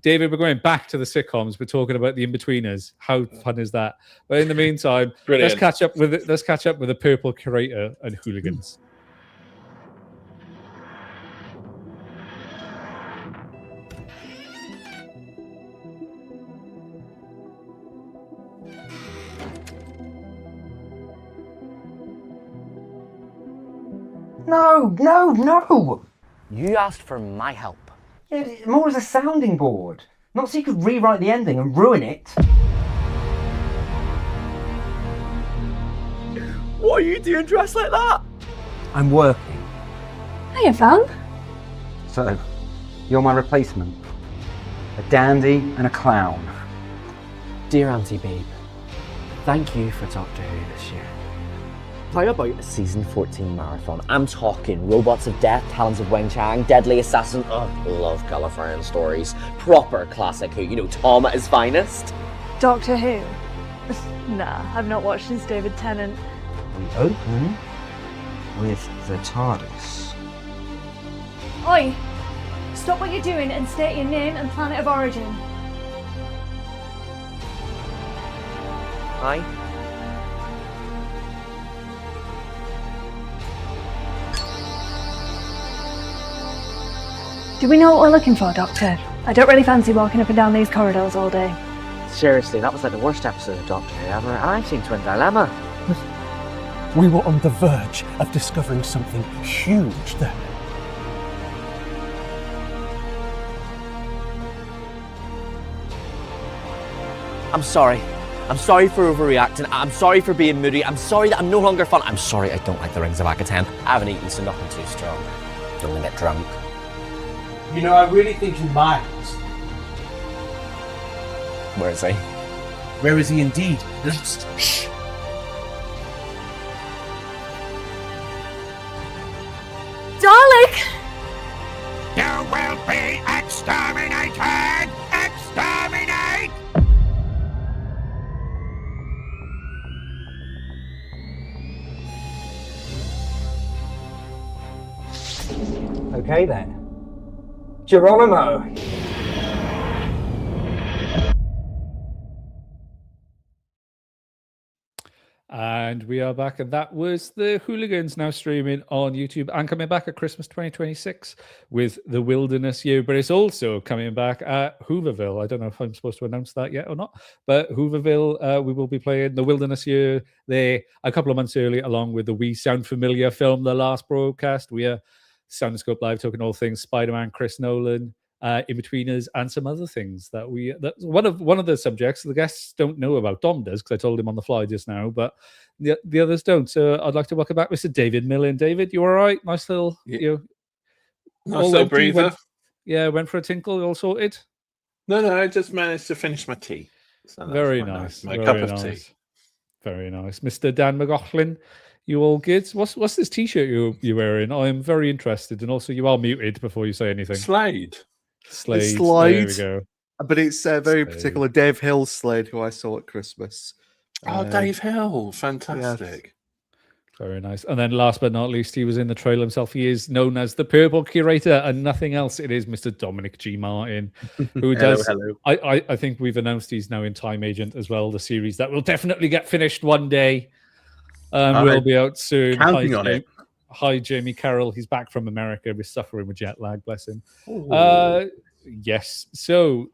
[SPEAKER 1] David, we're going back to the sitcoms. We're talking about the Inbetweeners. How fun is that? But in the meantime, let's catch up with the Purple Curator and Hooligans.
[SPEAKER 5] No!
[SPEAKER 6] You asked for my help.
[SPEAKER 5] Yeah, more as a sounding board. Not so you could rewrite the ending and ruin it.
[SPEAKER 6] What are you doing dressed like that?
[SPEAKER 5] I'm working.
[SPEAKER 7] Hiya, fam.
[SPEAKER 5] So, you're my replacement. A dandy and a clown.
[SPEAKER 6] Dear Auntie Babe, thank you for Doctor Who this year. How about a season 14 marathon? I'm talking Robots of Death, Talons of Weng Chang, Deadly Assassin. Oh, love Gallifreyan stories. Proper classic Who, you know, Tom at his finest.
[SPEAKER 7] Doctor Who? Nah, I've not watched since David Tennant.
[SPEAKER 5] We open with the TARDIS.
[SPEAKER 7] Oi! Stop what you're doing and state your name and planet of origin.
[SPEAKER 6] Hi.
[SPEAKER 7] Do we know what we're looking for, Doctor? I don't really fancy walking up and down these corridors all day.
[SPEAKER 6] Seriously, that was like the worst episode of Doctor Who ever, and I've seen Twin Dilemma.
[SPEAKER 8] We were on the verge of discovering something huge there.
[SPEAKER 6] I'm sorry. I'm sorry for overreacting. I'm sorry for being moody. I'm sorry that I'm no longer fun. I'm sorry I don't like the Rings of Akaten. I haven't eaten, so nothing too strong. Don't want to get drunk.
[SPEAKER 8] You know, I really think he might.
[SPEAKER 6] Where is he?
[SPEAKER 8] Where is he indeed? Shh.
[SPEAKER 7] Dalek!
[SPEAKER 9] You will be exterminated! Exterminate!
[SPEAKER 5] Okay then.
[SPEAKER 6] Geronimo.
[SPEAKER 1] And we are back, and that was the Hooligans, now streaming on YouTube and coming back at Christmas 2026 with The Wilderness Year. But it's also coming back at Hooverville. I don't know if I'm supposed to announce that yet or not, but Hooverville, we will be playing The Wilderness Year there a couple of months early, along with the We Sound Familiar film, The Last Broadcast. We are SoundAndScope Live, talking all things Spider-Man, Chris Nolan, Inbetweeners, and some other things that that's one of the subjects the guests don't know about. Dom does, because I told him on the fly just now, but the others don't. So I'd like to welcome back Mr. David Millen. David, you all right? Nice little,
[SPEAKER 2] nice little breather.
[SPEAKER 1] Went for a tinkle, all sorted.
[SPEAKER 2] No, I just managed to finish my tea. So
[SPEAKER 1] very nice.
[SPEAKER 2] My cup of tea.
[SPEAKER 1] Very nice, Mr. Dan McLaughlin. You all good? What's this T-shirt you're wearing? I'm very interested, and also you are muted before you say anything.
[SPEAKER 2] Slade.
[SPEAKER 3] Slade.
[SPEAKER 1] There we go.
[SPEAKER 3] But it's very particular Dave Hill's Slade, who I saw at Christmas.
[SPEAKER 2] Oh, Dave Hill. Fantastic.
[SPEAKER 3] Yes.
[SPEAKER 1] Very nice. And then last but not least, he was in the trailer himself. He is known as the Purple Curator and nothing else. It is Mr. Dominic G. Martin, who does...
[SPEAKER 4] Hello.
[SPEAKER 1] I think we've announced he's now in Time Agent as well, the series that will definitely get finished one day. Will be out soon.
[SPEAKER 4] Counting on it.
[SPEAKER 1] Hi, Jamie Carroll. He's back from America. We're suffering with jet lag, bless him. Yes. So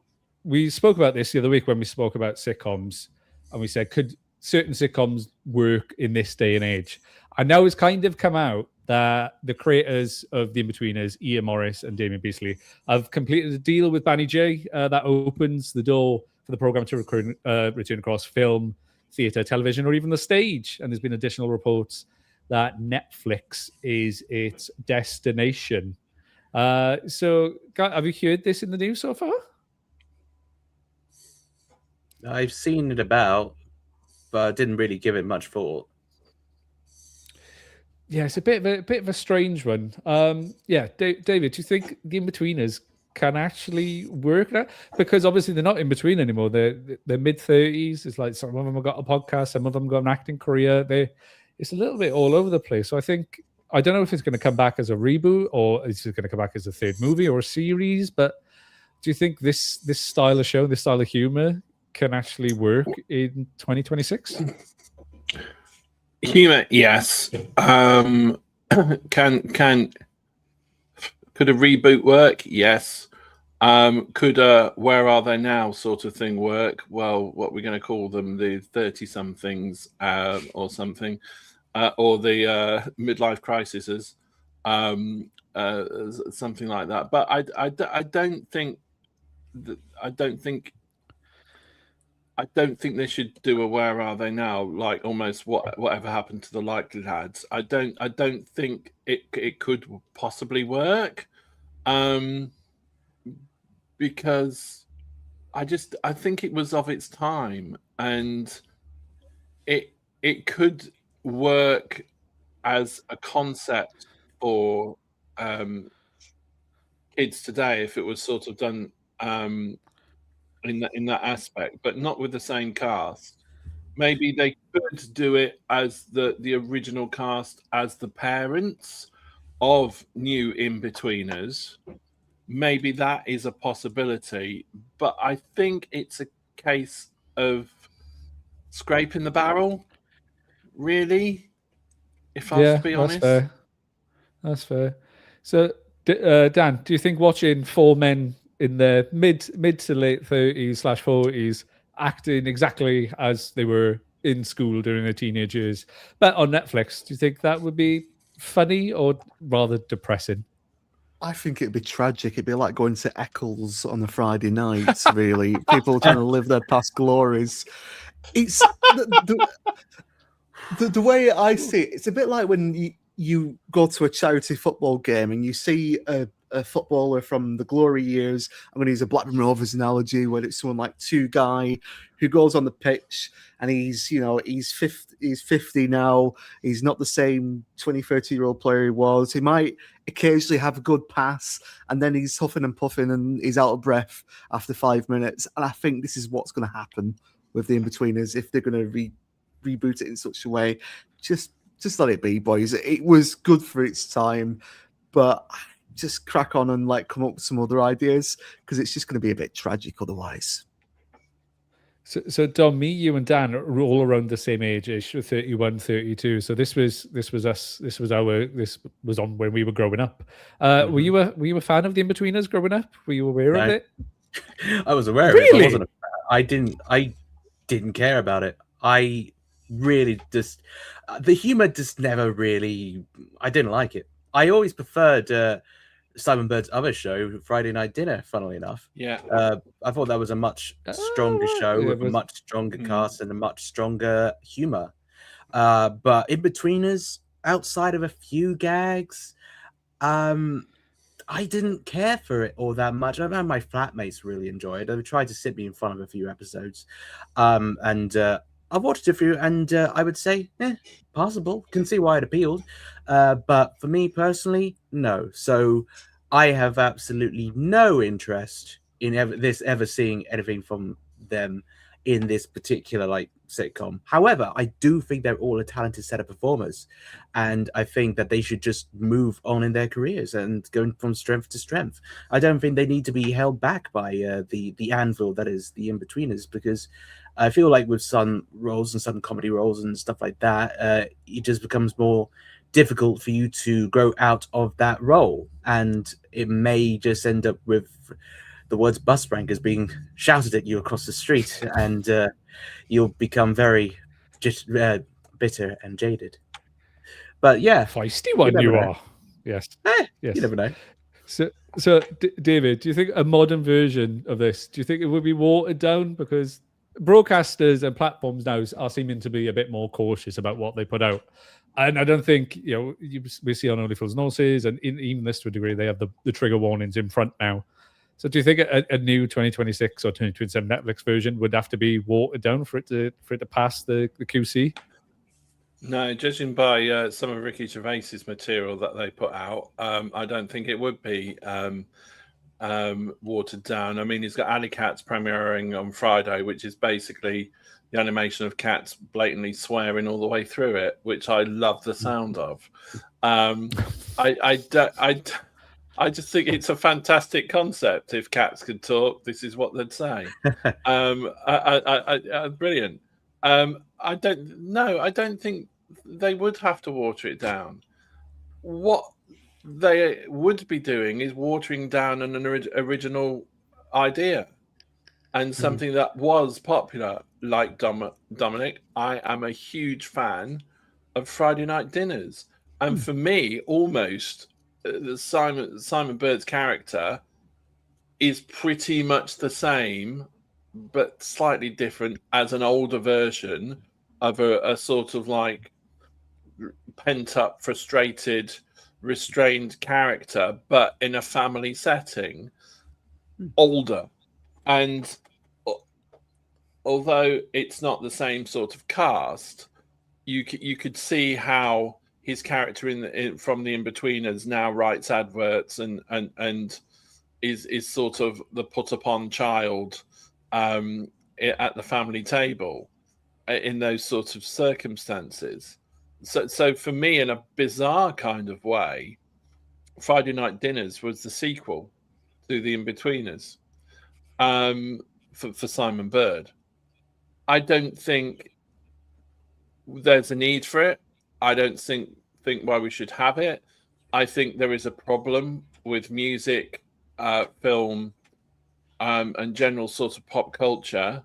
[SPEAKER 1] we spoke about this the other week when we spoke about sitcoms, and we said, could certain sitcoms work in this day and age? And now it's kind of come out that the creators of The Inbetweeners, Ian Morris and Damien Beasley, have completed a deal with Banny J that opens the door for the program to return across film, theatre, television, or even the stage. And there's been additional reports that Netflix is its destination. So, have you heard this in the news so far?
[SPEAKER 4] I've seen it about, but I didn't really give it much thought.
[SPEAKER 1] Yeah, it's a bit of a strange one. David, do you think The Inbetweeners can actually work now? Because obviously they're not in between anymore. They're mid-30s. It's like some of them have got a podcast, some of them got an acting career. It's a little bit all over the place. So I don't know if it's going to come back as a reboot or is it going to come back as a third movie or a series. But do you think this style of show, this style of humor, can actually work in 2026?
[SPEAKER 2] Humor, yes. Could a reboot work? Yes. Could a Where Are They Now sort of thing work? Well, what we're going to call them, the 30-somethings or something, or the midlife crises, something like that. But I don't think they should do a Where Are They Now, like almost whatever happened to the Likely Lads. I don't think it could possibly work, because I think it was of its time, and it could work as a concept for kids today if it was sort of done in that aspect, but not with the same cast. Maybe they could do it as the original cast, as the parents of new Inbetweeners. Maybe that is a possibility, but I think it's a case of scraping the barrel, really, if I was to be honest.
[SPEAKER 1] That's fair. So, Dan, do you think watching four men in their mid to late 30s/40s acting exactly as they were in school during their teenage years, but on Netflix, do you think that would be funny or rather depressing?
[SPEAKER 3] I think it'd be tragic. It'd be like going to Eccles on a Friday night, really. People trying to live their past glories. It's the way I see it, it's a bit like when you go to a charity football game and you see a footballer from the glory years. I'm going to use a Blackburn Rovers analogy, where it's someone like Two-Guy who goes on the pitch and he's 50 now. He's not the same 20, 30-year-old player he was. He might occasionally have a good pass, and then he's huffing and puffing and he's out of breath after 5 minutes. And I think this is what's going to happen with the Inbetweeners if they're going to reboot it in such a way. Just let it be, boys. It was good for its time, but just crack on and like come up with some other ideas, because it's just going to be a bit tragic otherwise.
[SPEAKER 1] So Dom, me, you, and Dan are all around the same age-ish, 31, 32. So this was us. This was on when we were growing up. Were you a fan of the Inbetweeners growing up? Were you aware of it?
[SPEAKER 4] I was aware of it. But I wasn't. I didn't care about it. I really just the humor just never really. I didn't like it. I always preferred Simon Bird's other show, Friday Night Dinner, funnily enough.
[SPEAKER 2] Yeah.
[SPEAKER 4] I thought that was a much stronger show with a much stronger cast and a much stronger humor. But Inbetweeners, outside of a few gags, I didn't care for it all that much. I know my flatmates really enjoyed it. They tried to sit me in front of a few episodes. And I watched a few, and I would say, passable. Can see why it appealed. But for me personally, no. So I have absolutely no interest in ever seeing anything from them in this particular sitcom. However, I do think they're all a talented set of performers, and I think that they should just move on in their careers and going from strength to strength. I don't think they need to be held back by the anvil that is the Inbetweeners, because I feel like with some roles and some comedy roles and stuff like that, it just becomes more difficult for you to grow out of that role, and it may just end up with the words bus rankers being shouted at you across the street, and you'll become very just bitter and jaded. But yeah,
[SPEAKER 1] feisty one you are. Yes.
[SPEAKER 4] Yes. You never know.
[SPEAKER 1] So David, do you think a modern version of this, do you think it would be watered down? Because broadcasters and platforms now are seeming to be a bit more cautious about what they put out. And I don't think, we see on Only Fools and Horses, and even this to a degree, they have the trigger warnings in front now. So do you think a new 2026 or 2027 Netflix version would have to be watered down for it to pass the QC?
[SPEAKER 2] No, judging by some of Ricky Gervais's material that they put out, I don't think it would be watered down. I mean, he's got Alley Cats premiering on Friday, which is basically the animation of cats blatantly swearing all the way through it, which I love the sound of. I just think it's a fantastic concept. If cats could talk, this is what they'd say. Brilliant. I don't think they would have to water it down. What they would be doing is watering down an original idea and something that was popular. Like Dominic, I am a huge fan of Friday Night Dinners, and for me, almost Simon Bird's character is pretty much the same, but slightly different as an older version of a sort of like pent up, frustrated, restrained character, but in a family setting, older. And although it's not the same sort of cast, you could see how his character from the Inbetweeners now writes adverts and is sort of the put upon child at the family table in those sorts of circumstances. So for me, in a bizarre kind of way, Friday Night Dinners was the sequel to the Inbetweeners for Simon Bird. I don't think there's a need for it. I don't think why we should have it. I think there is a problem with music, film, and general sort of pop culture,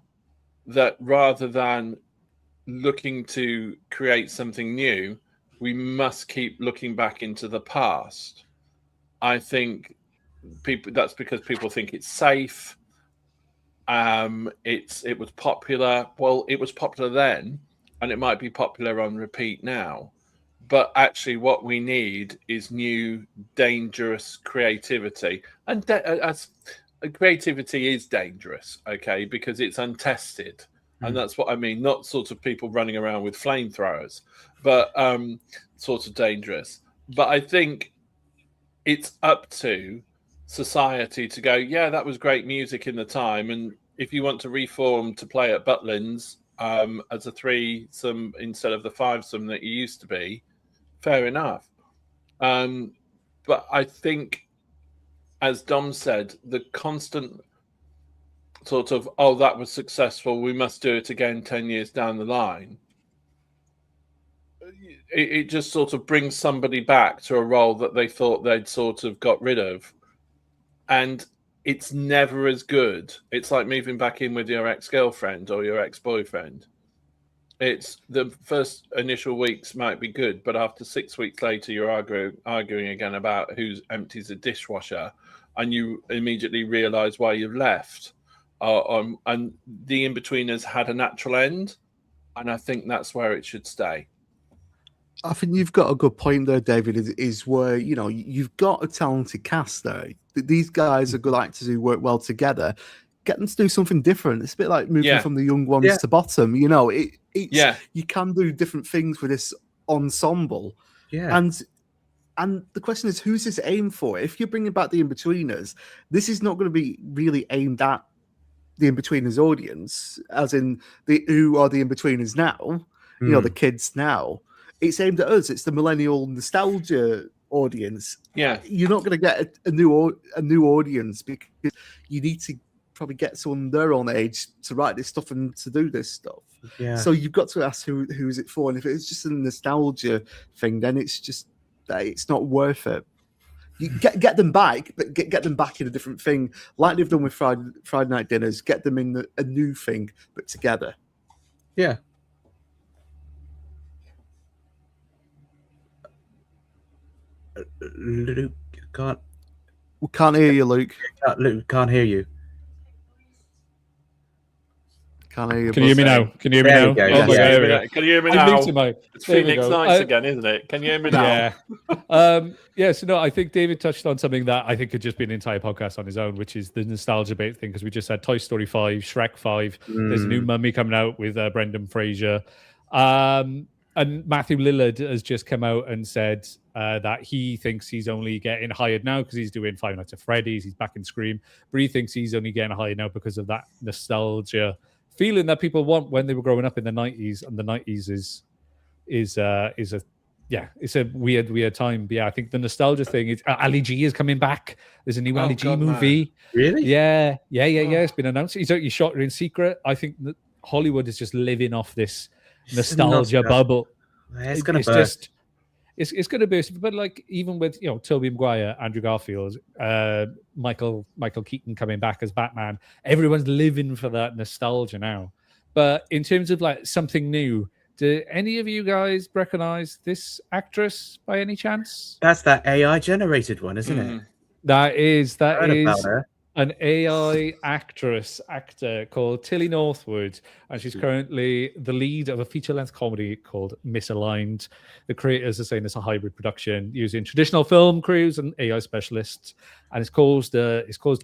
[SPEAKER 2] that rather than looking to create something new, we must keep looking back into the past. I think that's because people think it's safe. It was popular. Well, it was popular then, and it might be popular on repeat now. But actually, what we need is new, dangerous creativity. And creativity is dangerous, okay, because it's untested. And that's what I mean. Not sort of people running around with flamethrowers, but sort of dangerous. But I think it's up to society to go, yeah, that was great music in the time. And if you want to reform to play at Butlins as a threesome instead of the fivesome that you used to be, fair enough. But I think as Dom said, the constant sort of, oh, that was successful, we must do it again 10 years down the line. It just sort of brings somebody back to a role that they thought they'd sort of got rid of. And it's never as good. It's like moving back in with your ex-girlfriend or your ex-boyfriend. It's the first initial weeks might be good, but after 6 weeks later, you're arguing again about who empties the dishwasher, and you immediately realize why you've left. And the Inbetweeners had a natural end, and I think that's where it should stay.
[SPEAKER 3] I think you've got a good point there, David, is where, you know, you've got a talented cast there. These guys are good actors who work well together. Get them to do something different. It's a bit like moving from the young ones to bottom. You know, you can do different things with this ensemble.
[SPEAKER 4] Yeah.
[SPEAKER 3] And the question is, who's this aimed for? If you're bringing back the Inbetweeners, this is not going to be really aimed at the Inbetweeners audience, as in who are the Inbetweeners now, you know, the kids now. It's aimed at us. It's the millennial nostalgia audience.
[SPEAKER 2] Yeah,
[SPEAKER 3] you're not going to get a new audience, because you need to probably get someone their own age to write this stuff and to do this stuff.
[SPEAKER 4] Yeah.
[SPEAKER 3] So you've got to ask who's it for, and if it's just a nostalgia thing, then it's not worth it. You get them back, but get them back in a different thing, like they've done with Friday Night Dinners. Get them in a new thing, but together.
[SPEAKER 4] Yeah. Luke,
[SPEAKER 3] we can't hear you, Luke.
[SPEAKER 4] Luke, can't hear you.
[SPEAKER 3] Can't hear you.
[SPEAKER 1] Can you hear me now? Can you hear me now?
[SPEAKER 4] Oh
[SPEAKER 1] my God,
[SPEAKER 2] can you hear me now? It's Phoenix Nights again, isn't it? Can you hear me now?
[SPEAKER 1] Yeah. So no, I think David touched on something that I think could just be an entire podcast on his own, which is the nostalgia bait thing, because we just had Toy Story 5, Shrek 5. There's a new Mummy coming out with Brendan Fraser. And Matthew Lillard has just come out and said that he thinks he's only getting hired now because he's doing Five Nights at Freddy's. He's back in Scream, but he thinks he's only getting hired now because of that nostalgia feeling that people want when they were growing up in the 90s. And the 90s it's a weird time. But yeah, I think the nostalgia thing is Ali G is coming back. There's a new Ali G movie.
[SPEAKER 4] Man. Really?
[SPEAKER 1] Yeah. It's been announced. He shot it in secret. I think that Hollywood is just living off this nostalgia bubble.
[SPEAKER 4] It's going to burst.
[SPEAKER 1] It's going to burst. But like, even with, you know, Tobey Maguire, Andrew Garfield, Michael Keaton coming back as Batman, everyone's living for that nostalgia now. But in terms of like something new, do any of you guys recognize this actress by any chance?
[SPEAKER 4] That's that AI generated one, isn't it?
[SPEAKER 1] That is an AI actor called Tilly Northwood, and she's currently the lead of a feature-length comedy called Misaligned. The creators are saying it's a hybrid production using traditional film crews and AI specialists, and it's caused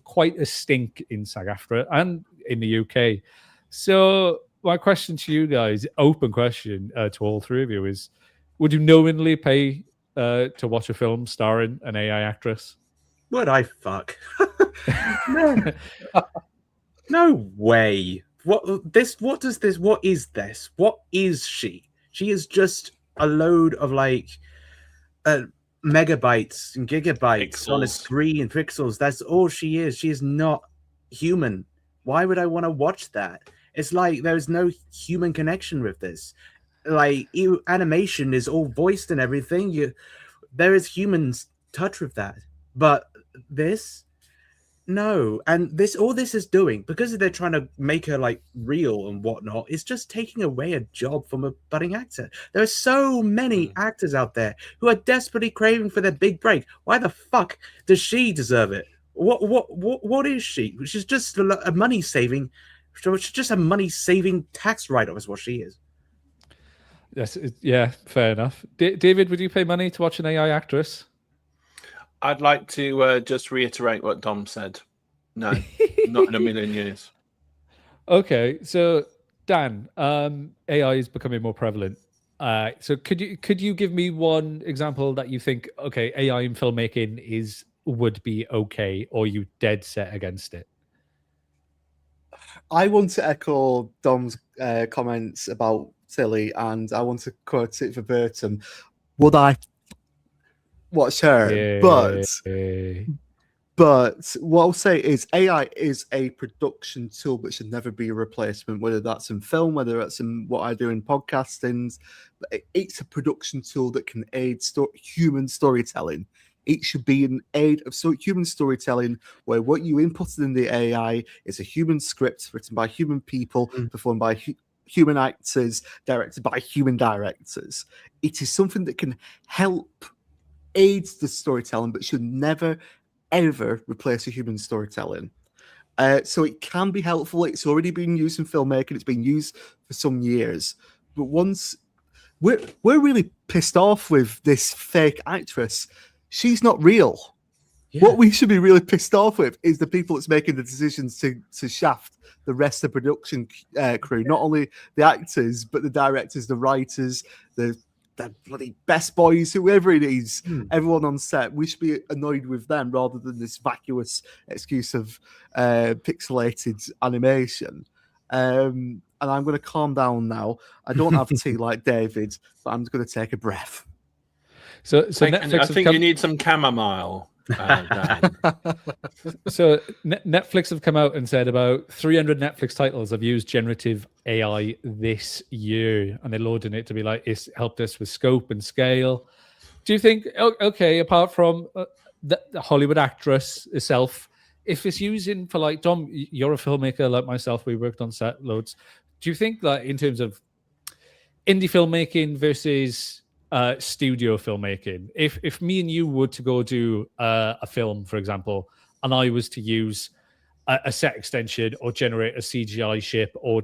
[SPEAKER 1] quite a stink in SAG-AFTRA and in the UK. So my question to you guys, open question to all three of you, is: would you knowingly pay to watch a film starring an AI actress?
[SPEAKER 4] Would I fuck? No way. What is this? What is she? She is just a load of like megabytes and gigabytes on a screen, pixels. That's all she is. She is not human. Why would I want to watch that? It's like there's no human connection with this. Like, animation is all voiced and everything. There is human touch with that, but this, no. And all this is doing, because they're trying to make her like real and whatnot, is just taking away a job from a budding actor. There are so many actors out there who are desperately craving for their big break. Why the fuck does she deserve it? What is she? She's just a money saving. She's just a money saving tax write-off is what she is.
[SPEAKER 1] Yes, yeah, fair enough. David, would you pay money to watch an AI actress?
[SPEAKER 2] I'd like to just reiterate what Dom said. No, not in a million years.
[SPEAKER 1] Okay, so Dan, AI is becoming more prevalent. So could you give me one example that you think, okay, AI in filmmaking would be okay, or you dead set against it?
[SPEAKER 3] I want to echo Dom's comments about Tilly, and I want to quote it verbatim. Would I watch her?
[SPEAKER 1] Yeah.
[SPEAKER 3] But But what I'll say is AI is a production tool, but should never be a replacement, whether that's in film, whether that's in what I do in podcastings. It's a production tool that can aid human storytelling. It should be an aid of human storytelling where what you inputted in the AI is a human script written by human people, performed by human actors, directed by human directors. It is something that can help aid the storytelling, but should never ever replace a human storytelling. So it can be helpful. It's already been used in filmmaking. It's been used for some years. But once we're really pissed off with this fake actress, she's not real. Yeah. What we should be really pissed off with is the people that's making the decisions to shaft the rest of the production crew, not only the actors, but the directors, the writers, the bloody best boys, whoever it is, everyone on set. We should be annoyed with them rather than this vacuous excuse of pixelated animation. And I'm going to calm down now. I don't have tea like David, but I'm just going to take a breath.
[SPEAKER 1] So
[SPEAKER 2] Netflix I think you need some chamomile.
[SPEAKER 1] So Netflix have come out and said about 300 Netflix titles have used generative AI this year, and they're loading it to be like, it's helped us with scope and scale. Do you think, okay, apart from the Hollywood actress herself, if it's using for, like, Dom, you're a filmmaker like myself, we worked on set loads. Do you think that in terms of indie filmmaking versus studio filmmaking, if me and you were to go do a film, for example, and I was to use a set extension or generate a CGI ship or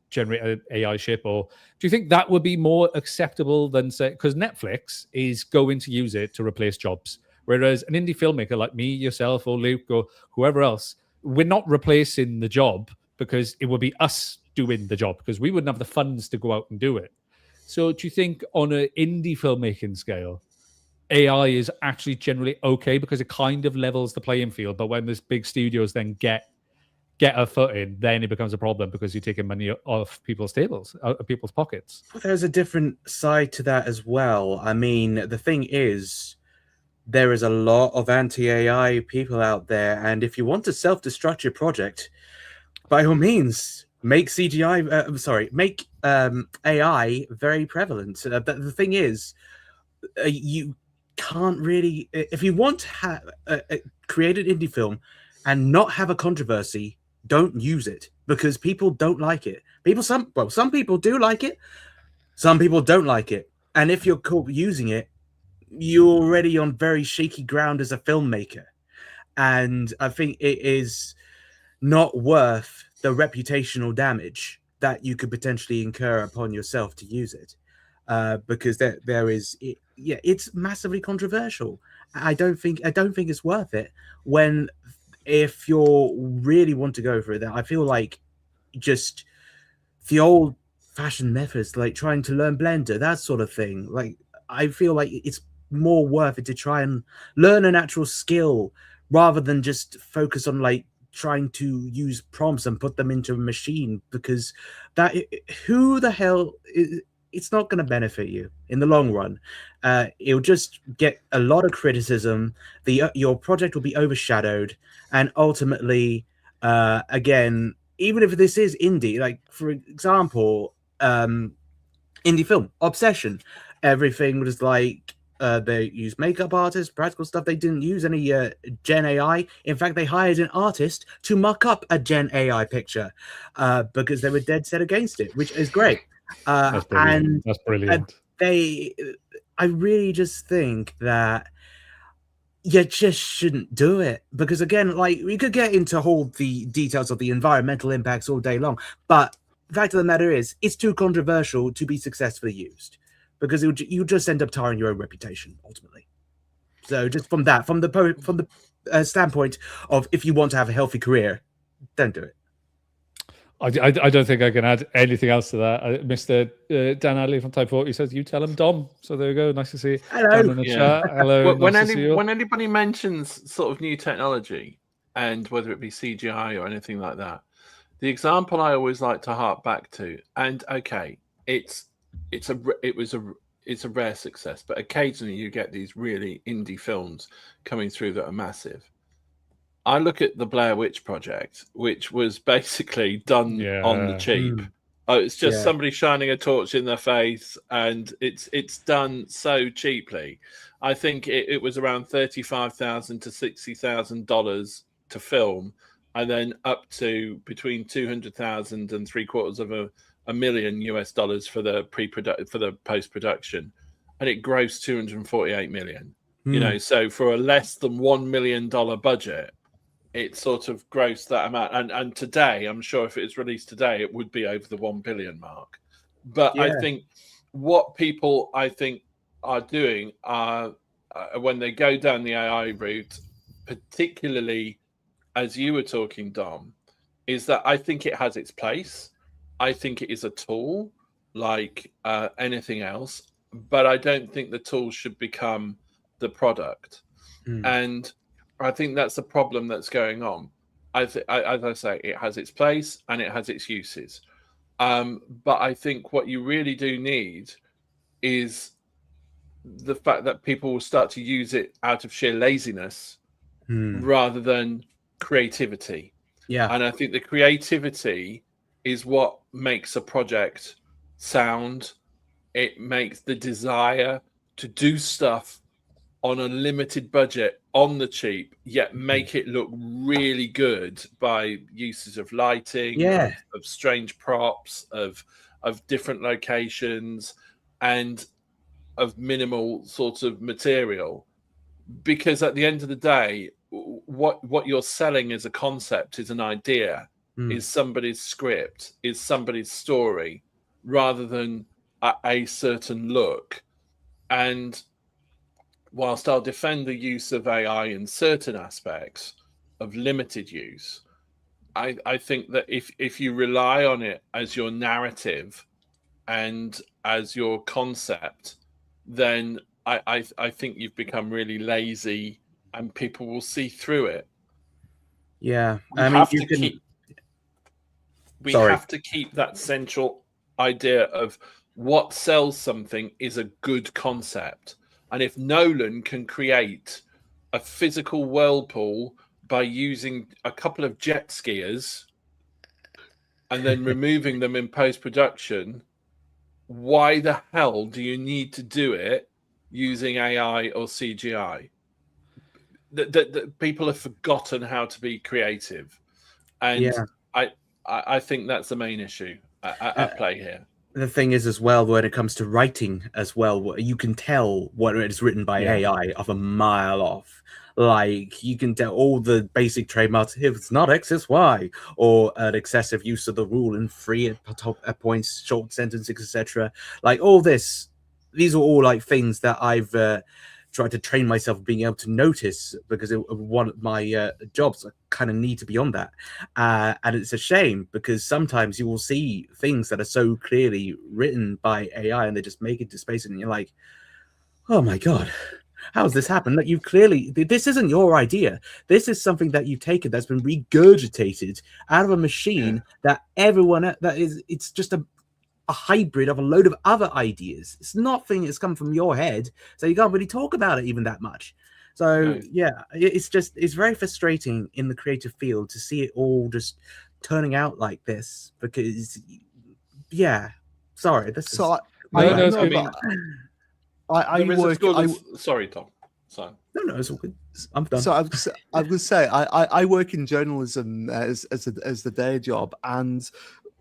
[SPEAKER 1] generate an AI ship, or do you think that would be more acceptable than, say, because Netflix is going to use it to replace jobs, whereas an indie filmmaker like me, yourself, or Luke, or whoever else, we're not replacing the job because it would be us doing the job because we wouldn't have the funds to go out and do it. So do you think on an indie filmmaking scale, AI is actually generally okay because it kind of levels the playing field, but when these big studios then get a foot in, then it becomes a problem because you're taking money off people's tables, out of people's pockets?
[SPEAKER 4] There's a different side to that as well. I mean, the thing is, there is a lot of anti-AI people out there, and if you want to self-destruct your project, by all means, make CGI, make AI very prevalent. But the thing is, you can't really, if you want to have create an indie film and not have a controversy, don't use it because people don't like it. Some people do like it, some people don't like it, and if you're caught using it, you're already on very shaky ground as a filmmaker, and I think it is not worth the reputational damage that you could potentially incur upon yourself to use it, because it's massively controversial. I don't think it's worth it. If you really want to go for it, I feel like just the old-fashioned methods, like trying to learn Blender, that sort of thing. Like, I feel like it's more worth it to try and learn an actual skill rather than just focus on like trying to use prompts and put them into a machine, because who the hell it's not going to benefit you in the long run. It'll just get a lot of criticism. Your project will be overshadowed, and ultimately, again, even if this is indie, like for example, indie film Obsession, everything was like they used makeup artists, practical stuff. They didn't use any Gen AI. In fact, they hired an artist to muck up a Gen AI picture because they were dead set against it, which is great.
[SPEAKER 1] That's brilliant. That's brilliant.
[SPEAKER 4] I really just think that you just shouldn't do it, because again, like, we could get into all the details of the environmental impacts all day long, but the fact of the matter is, it's too controversial to be successfully used, because you just end up tarring your own reputation ultimately. So just from the standpoint of, if you want to have a healthy career, don't do it.
[SPEAKER 1] I don't think I can add anything else to that. Mr. Dan Adley from Type 40 says, you tell him, Dom. So there you go. Nice to see you.
[SPEAKER 4] Hello.
[SPEAKER 1] In the chat. Hello.
[SPEAKER 2] When anybody mentions sort of new technology, and whether it be CGI or anything like that, the example I always like to hark back to, and okay, it's a rare success, but occasionally you get these really indie films coming through that are massive. I look at the Blair Witch Project, which was basically done on the cheap. It's just somebody shining a torch in their face, and it's done so cheaply. I think it was around $35,000 to $60,000 to film, and then up to between $200,000 and $750,000 US for the post production, and it grossed $248 million. You know, so for a less than $1 million budget, it sort of grossed that amount. And today, I'm sure if it was released today, it would be over the 1 billion mark. But I think what people are doing when they go down the AI route, particularly as you were talking, Dom, is that I think it has its place. I think it is a tool like anything else, but I don't think the tool should become the product. And I think that's the problem that's going on. As I say, it has its place and it has its uses. But I think what you really do need is the fact that people will start to use it out of sheer laziness rather than creativity. And I think the creativity is what makes a project sound. It makes the desire to do stuff on a limited budget, on the cheap, yet make it look really good by uses of lighting, of strange props, of different locations, and of minimal sort of material. Because at the end of the day, what you're selling as a concept is an idea, is somebody's script, is somebody's story, rather than a certain look. And whilst I'll defend the use of AI in certain aspects of limited use, I think that if you rely on it as your narrative and as your concept, then I think you've become really lazy and people will see through it.
[SPEAKER 4] Yeah.
[SPEAKER 2] We have to keep that central idea of what sells something is a good concept. And if Nolan can create a physical whirlpool by using a couple of jet skiers and then removing them in post-production, why the hell do you need to do it using AI or CGI? The people have forgotten how to be creative. And I think that's the main issue at play here.
[SPEAKER 4] The thing is, as well, when it comes to writing as well, you can tell what it's written by AI of a mile off. Like, you can tell all the basic trademarks, if it's not X, it's Y, or an excessive use of the rule and free at points, short sentences, etc. Like, all this, these are all like things that I've tried to train myself being able to notice, because one of my jobs, I kind of need to be on that. And it's a shame, because sometimes you will see things that are so clearly written by AI and they just make it to space, and you're like, oh my God, how has this happened? That you've clearly, this isn't your idea. This is something that you've taken that's been regurgitated out of a machine that everyone, it's just a hybrid of a load of other ideas. It's nothing that's come from your head, so you can't really talk about it even that much. So it's very frustrating in the creative field to see it all just turning out like this, because sorry, this
[SPEAKER 3] so
[SPEAKER 2] sorry, Tom. Sorry.
[SPEAKER 4] No, it's all good. I'm done.
[SPEAKER 3] So I was going to say, I work in journalism as the day job, and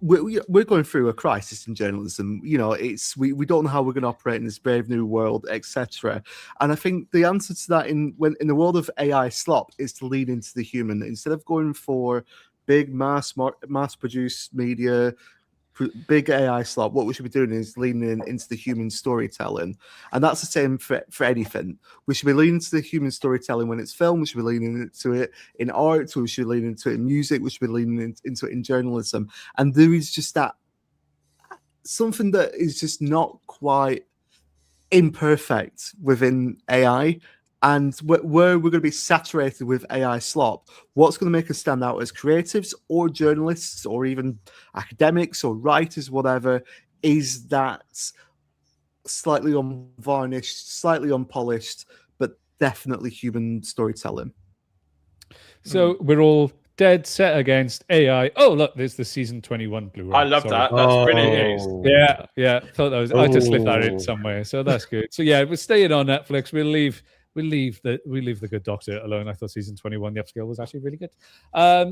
[SPEAKER 3] we're going through a crisis in journalism. You know, we don't know how we're going to operate in this brave new world, etc. And I think the answer to that in the world of AI slop is to lean into the human instead of going for big mass produced media. Big AI slot. What we should be doing is leaning into the human storytelling, and that's the same for anything. We should be leaning into the human storytelling when it's film. We should be leaning into it in art. We should be leaning into it in music. We should be leaning into it in journalism. And there is just that something that is just not quite imperfect within AI. And where we're going to be saturated with AI slop, what's going to make us stand out as creatives or journalists or even academics or writers, whatever, is that slightly unvarnished, slightly unpolished, but definitely human storytelling.
[SPEAKER 1] So we're all dead set against AI. Oh, look, there's the season 21 Blu-ray.
[SPEAKER 2] I love that. That's brilliant news.
[SPEAKER 1] Yeah. Thought that was. I had to slip that in somewhere, so that's good. So yeah, we're staying on Netflix. We'll leave the Good Doctor alone. I thought season 21, the upscale, was actually really good.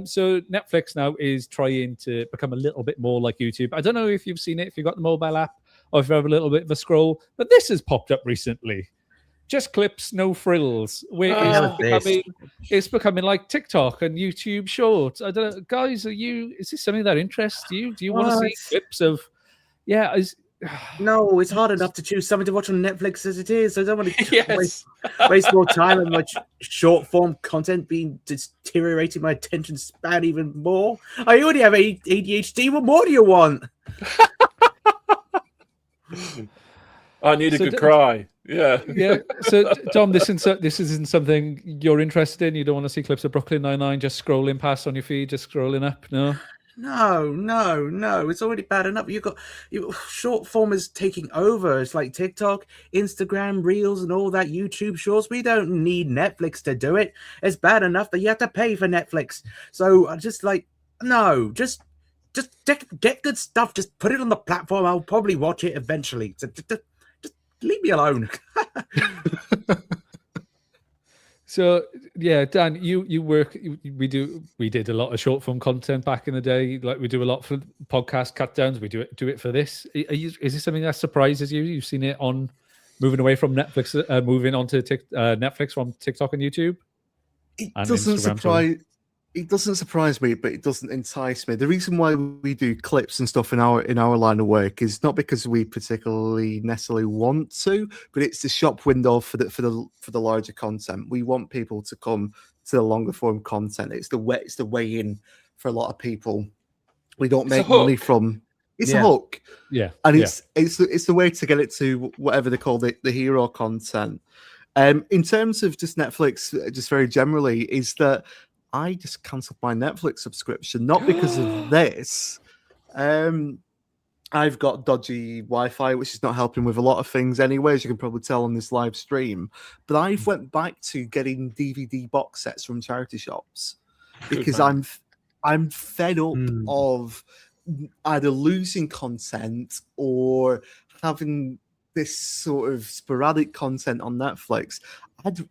[SPEAKER 1] So Netflix now is trying to become a little bit more like YouTube. I don't know if you've seen it, if you've got the mobile app, or if you have a little bit of a scroll, but this has popped up recently. Just clips, no frills. It's becoming like TikTok and YouTube Shorts. I don't know, guys. Is this something that interests you? Do you want to see clips of? Yeah.
[SPEAKER 4] No, it's hard enough to choose something to watch on Netflix as it is. I don't want to waste more time and much short form content being deteriorating my attention span even more. I already have ADHD. What more do you want?
[SPEAKER 2] I need a good cry. Yeah.
[SPEAKER 1] So, Tom, this isn't something you're interested in. You don't want to see clips of Brooklyn Nine-Nine just scrolling past on your feed, just scrolling up. No. It's
[SPEAKER 4] already bad enough. Short form is taking over. It's like TikTok, Instagram, Reels, and all that YouTube Shorts. We don't need Netflix to do it. It's bad enough that you have to pay for Netflix. So just get good stuff. Just put it on the platform. I'll probably watch it eventually. Just leave me alone.
[SPEAKER 1] So yeah, Dan, you work. We did a lot of short form content back in the day. Like we do a lot for podcast cut downs. We do it for this. Is this something that surprises you? You've seen it on moving away from Netflix, moving on to Netflix from TikTok and YouTube.
[SPEAKER 3] It doesn't surprise me, but it doesn't entice me. The reason why we do clips and stuff in our line of work is not because we particularly necessarily want to, but it's the shop window for the larger content. We want people to come to the longer form content. It's the way in for a lot of people. We don't make money from. It's a hook, and it's the way to get it to whatever they call the hero content. In terms of just Netflix, just very generally, is that I just cancelled my Netflix subscription, not because of this. I've got dodgy Wi-Fi, which is not helping with a lot of things anyway, as you can probably tell on this live stream. But I've went back to getting DVD box sets from charity shops because I'm fed up of either losing content or having this sort of sporadic content on Netflix. I don't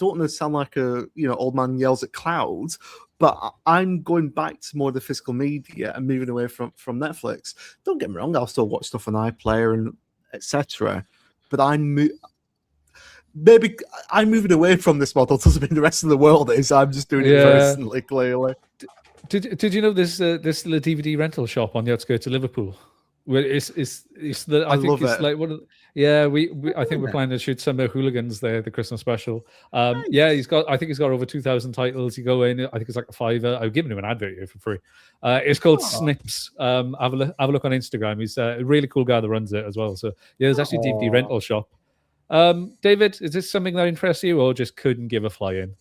[SPEAKER 3] want to sound like a old man yells at clouds, but I'm going back to more of the physical media and moving away from Netflix. Don't get me wrong, I'll still watch stuff on iPlayer and etc. But I'm moving away from this model. Doesn't mean the rest of the world is. I'm just doing it personally, clearly.
[SPEAKER 1] Did you know this little DVD rental shop on the outskirts of Liverpool? Well, I think it's like one of I think we're planning to shoot some hooligans there, the Christmas special. Nice. Yeah, he's got over 2,000 titles. You go in, I think it's like a $5. I've given him an advert here for free. It's called Snips. Have a look on Instagram. He's a really cool guy that runs it as well. So yeah, there's actually a DVD rental shop. David, is this something that interests you, or just couldn't give a fly in?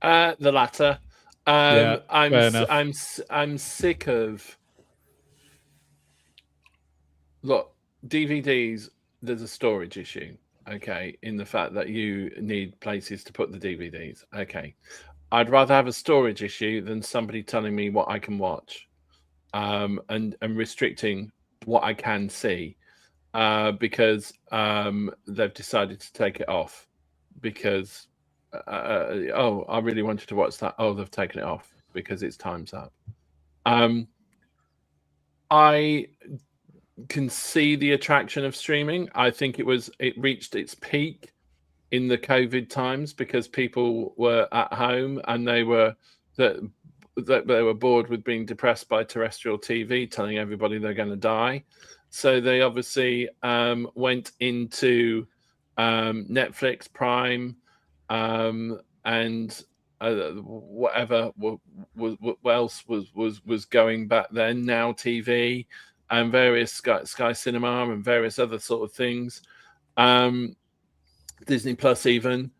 [SPEAKER 2] The latter. I'm sick of. Look, DVDs, there's a storage issue, okay, in the fact that you need places to put the DVDs. Okay. I'd rather have a storage issue than somebody telling me what I can watch and restricting what I can see because they've decided to take it off because, I really wanted to watch that. Oh, they've taken it off because it's time's up. I can see the attraction of streaming. I think it reached its peak in the COVID times because people were at home and they were bored with being depressed by terrestrial TV, telling everybody they're going to die. So they obviously went into Netflix, Prime, and whatever else was going back then. Now TV. And various Sky Cinema and various other sort of things, Disney Plus even,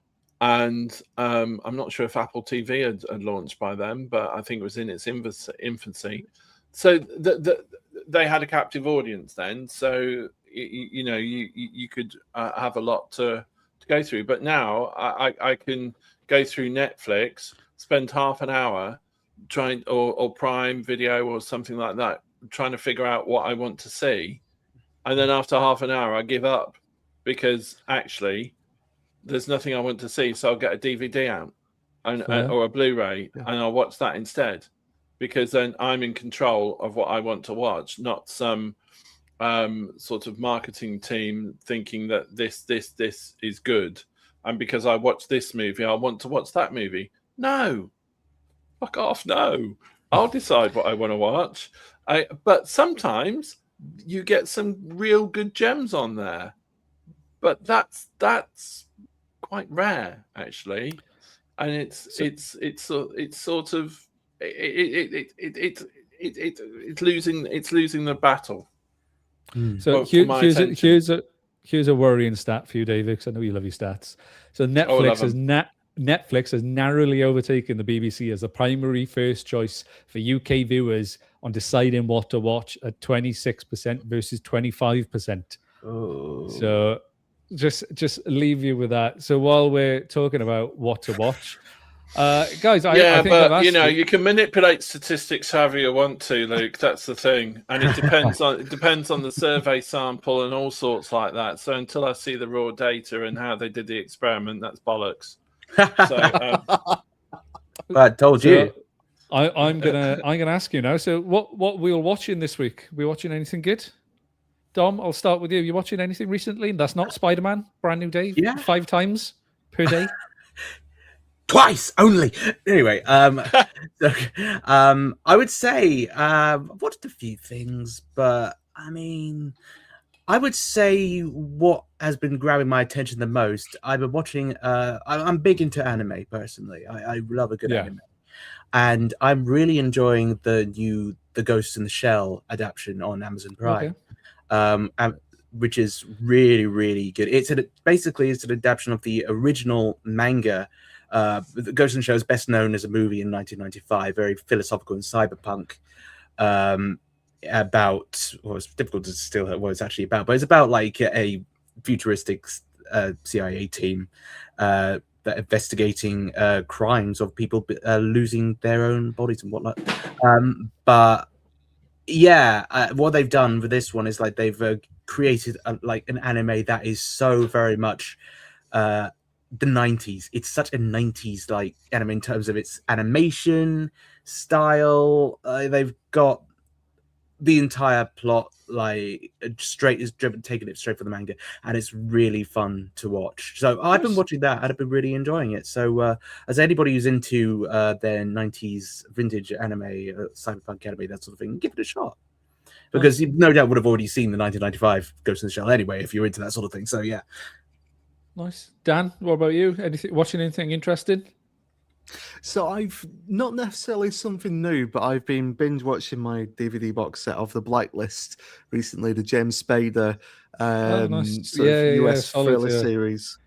[SPEAKER 2] and I'm not sure if Apple TV had launched by then, but I think it was in its infancy. So they had a captive audience then, so you could have a lot to go through. But now I can go through Netflix, spend half an hour trying, or Prime Video or something like that, trying to figure out what I want to see. And then after half an hour, I give up because actually there's nothing I want to see. So I'll get a DVD out or a Blu-ray and I'll watch that instead, because then I'm in control of what I want to watch, not some sort of marketing team thinking that this is good. And because I watch this movie, I want to watch that movie. No, fuck off. No, I'll decide what I want to watch. But sometimes you get some real good gems on there, but that's quite rare actually, and it's losing the battle.
[SPEAKER 1] So here's a worrying stat for you, David, because I know you love your stats. So Netflix has narrowly overtaken the BBC as a primary first choice for UK viewers on deciding what to watch at 26% versus 25%.
[SPEAKER 4] Oh.
[SPEAKER 1] So just leave you with that. So while we're talking about what to watch, guys, I think
[SPEAKER 2] but you can manipulate statistics however you want to, Luke. That's the thing, and it depends on the survey sample and all sorts like that. So until I see the raw data and how they did the experiment, that's bollocks. So
[SPEAKER 4] I told you.
[SPEAKER 1] I'm gonna ask you now. So what we're watching this week? We watching anything good? Dom, I'll start with you. You watching anything recently? That's not Spider-Man, Brand New Day.
[SPEAKER 4] Yeah.
[SPEAKER 1] 5 times per day.
[SPEAKER 4] Twice only. Anyway, I would say I've watched a few things, but I mean, I would say what has been grabbing my attention the most, I've been watching. I'm big into anime personally. I love a good anime, and I'm really enjoying the Ghost in the Shell adaptation on Amazon Prime, which is really, really good. Basically it's an adaptation of the original manga. The Ghost in the Shell is best known as a movie in 1995, very philosophical and cyberpunk, about, well, it's difficult to distill what it's actually about, but it's about like a futuristic CIA team that investigating crimes of people losing their own bodies and whatnot. But yeah, what they've done with this one is like they've created like an anime that is so very much the 90s. It's such a 90s like anime in terms of its animation style. They've got the entire plot like taking it straight from the manga, and it's really fun to watch. So I've been watching that and I've been really enjoying it. So as anybody who's into their 90s vintage anime, cyberpunk anime, that sort of thing, give it a shot, because you no doubt would have already seen the 1995 Ghost in the Shell anyway if you're into that sort of thing. So yeah.
[SPEAKER 1] Nice. Dan, what about you? Watching anything interesting?
[SPEAKER 3] So I've not necessarily something new, but I've been binge watching my DVD box set of The Blacklist recently, the James Spader US thriller series.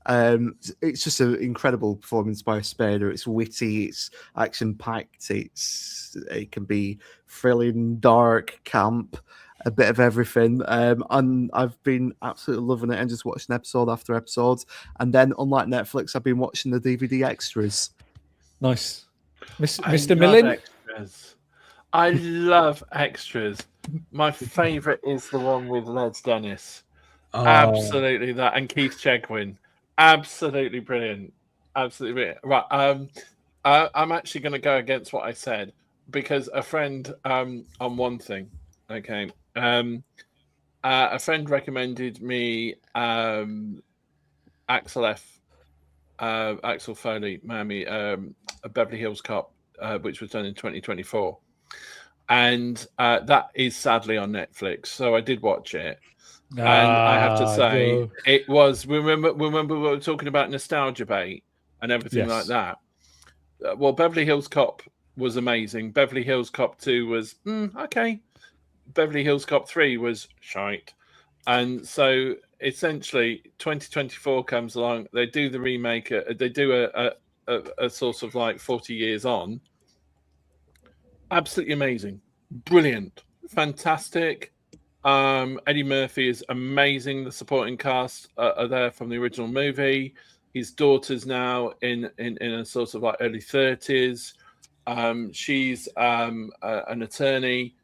[SPEAKER 3] It's just an incredible performance by Spader. It's witty, it's action packed, it can be thrilling, dark, camp, a bit of everything, and I've been absolutely loving it and just watching episode after episode. And then, unlike Netflix, I've been watching the DVD extras.
[SPEAKER 1] Nice. Mr. Millen?
[SPEAKER 2] I love extras. My favourite is the one with Les Dennis.
[SPEAKER 4] Oh.
[SPEAKER 2] Absolutely that. And Keith Chegwin. Absolutely brilliant. Absolutely brilliant. Right. I'm actually going to go against what I said, because a friend on one thing. Okay. A friend recommended me Axel Foley, Miami, a Beverly Hills Cop, which was done in 2024, and that is sadly on Netflix. So I did watch it, and I have to say it was. Remember we were talking about nostalgia bait and everything like that. Well, Beverly Hills Cop was amazing. Beverly Hills Cop 2 was okay. Beverly Hills Cop 3 was shite, and so essentially 2024 comes along. They do the remake. They do a sort of like 40 years on. Absolutely amazing, brilliant, fantastic. Eddie Murphy is amazing. The supporting cast are there from the original movie. His daughter's now in a sort of like early 30s. She's an attorney,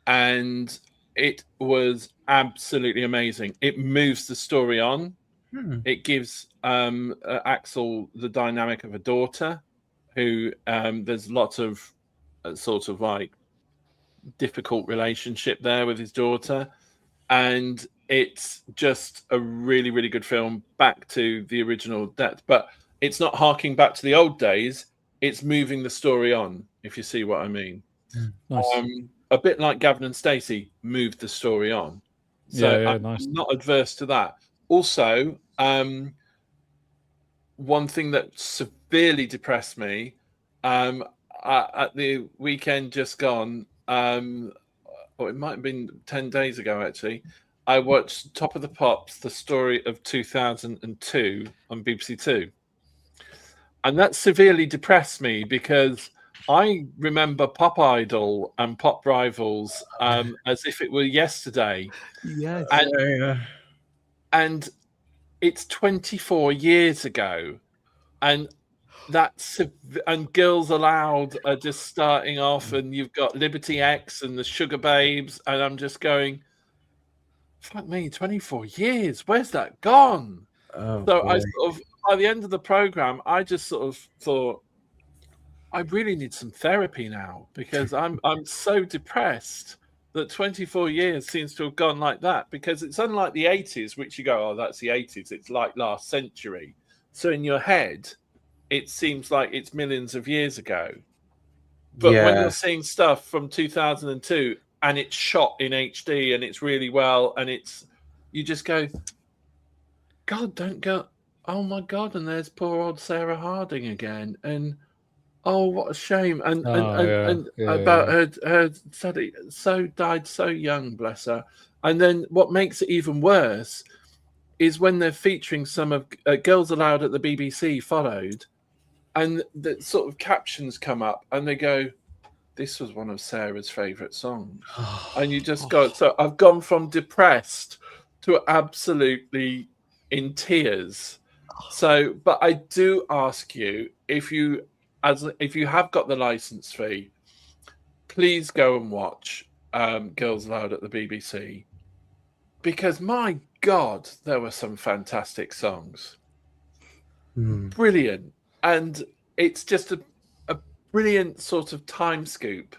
[SPEAKER 2] and it was absolutely amazing. It moves the story on. It gives Axel the dynamic of a daughter who there's lots of sort of like difficult relationship there with his daughter, and it's just a really, really good film back to the original depth. But it's not harking back to the old days. It's moving the story on, if you see what I mean.
[SPEAKER 1] Nice.
[SPEAKER 2] A bit like Gavin and Stacey moved the story on. So I'm not adverse to that. Also, one thing that severely depressed me at the weekend just gone, or it might have been 10 days ago, actually, I watched Top of the Pops, the story of 2002 on BBC Two. And that severely depressed me because I remember Pop Idol and Pop Rivals as if it were yesterday.
[SPEAKER 3] Yes.
[SPEAKER 2] And it's 24 years ago. And and Girls Aloud are just starting off, and you've got Liberty X and the Sugar Babes, and I'm just going, fuck me, 24 years, where's that gone?
[SPEAKER 4] Oh,
[SPEAKER 2] so
[SPEAKER 4] boy.
[SPEAKER 2] I sort of, by the end of the program, I just sort of thought, I really need some therapy now, because I'm so depressed that 24 years seems to have gone like that, because it's unlike the 80s, which you go, oh, that's the 80s, it's like last century. So in your head, it seems like it's millions of years ago. But when you're seeing stuff from 2002 and it's shot in HD and it's really well, and you just go, God, don't go, oh my God, and there's poor old Sarah Harding again. And oh, what a shame. And about her study, died so young, bless her. And then what makes it even worse is when they're featuring some of Girls Aloud at the BBC followed, and the sort of captions come up and they go, this was one of Sarah's favourite songs. And you just go, so I've gone from depressed to absolutely in tears. So, but I do ask you, if you have got the license fee, please go and watch Girls Aloud at the BBC, because my God, there were some fantastic songs. Brilliant. And it's just a brilliant sort of time scoop,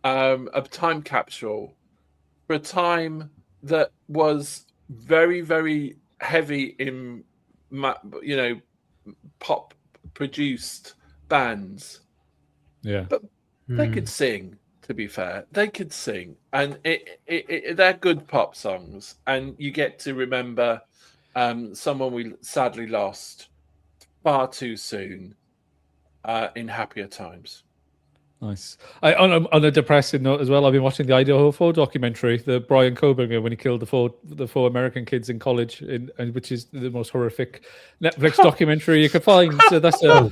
[SPEAKER 2] a time capsule for a time that was very, very heavy in, pop produced bands.
[SPEAKER 1] Yeah.
[SPEAKER 2] But they could sing, to be fair. They could sing. And they're good pop songs. And you get to remember someone we sadly lost far too soon in happier times.
[SPEAKER 1] Nice. On a depressing note as well, I've been watching the Idaho 4 documentary, the Brian Koberger when he killed the four American kids in college, which is the most horrific Netflix documentary you could find. So that's a